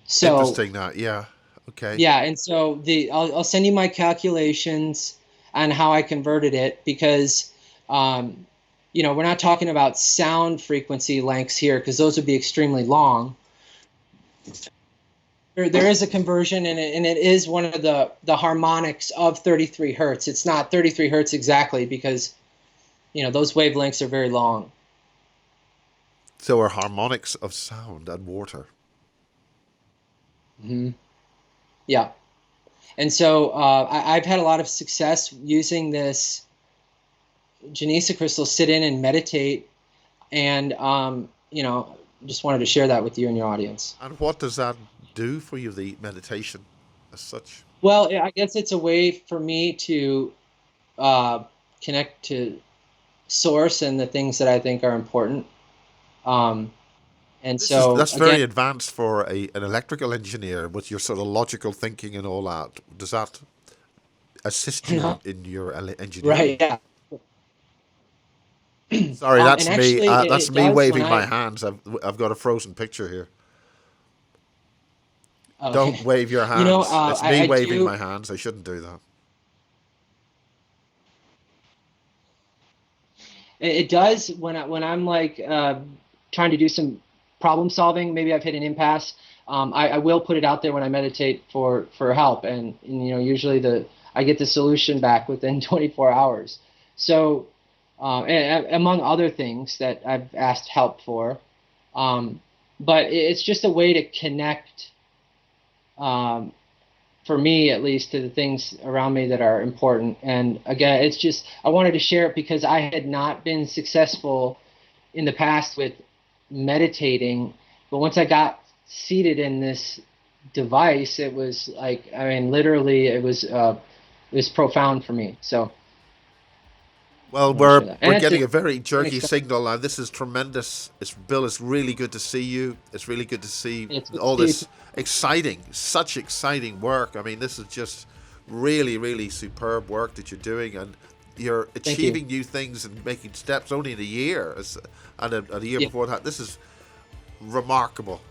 So interesting. That yeah. Okay. Yeah, and so I'll send you my calculations on how I converted it because we're not talking about sound frequency lengths here because those would be extremely long. There is a conversion, and it is one of the harmonics of 33 hertz. It's not 33 hertz exactly because, those wavelengths are very long. So are harmonics of sound and water. Mm-hmm. Yeah. And so I've had a lot of success using this Genesis crystal, sit in and meditate, and, just wanted to share that with you and your audience. And what does that do for you, the meditation as such? Well, I guess it's a way for me to connect to source and the things that I think are important. That's very advanced for an electrical engineer with your sort of logical thinking and all that. Does that assist you in your engineering? Right, yeah. Sorry, that's me. Actually, that's me waving my hands. I've got a frozen picture here. Okay. Don't wave your hands. It's me waving my hands. I shouldn't do that. It does when I'm like trying to do some problem solving. Maybe I've hit an impasse. I will put it out there when I meditate for help, and usually I get the solution back within 24 hours. So among other things that I've asked help for, but it's just a way to connect. For me, at least, to the things around me that are important. And again, it's just, I wanted to share it because I had not been successful in the past with meditating. But once I got seated in this device, it was literally, it was profound for me. So. Well, I wanna we're share that. And we're it's getting a- a very jerky exciting- signal now. This is tremendous. Bill, it's really good to see you. It's really good to see It's good to all see you this such exciting work. I mean, this is just really, really superb work that you're doing, and you're you. achieving new things and making steps only in a year, and a year Yeah. before that. This is remarkable.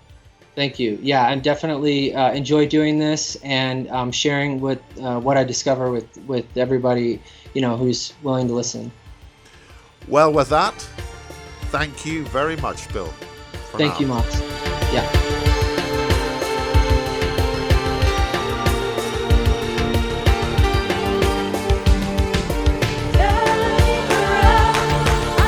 Thank you. Yeah, I'm definitely enjoy doing this and sharing what I discover with everybody, who's willing to listen. Well, with that, thank you very much, Bill. for Thank now. you, Mox. Yeah.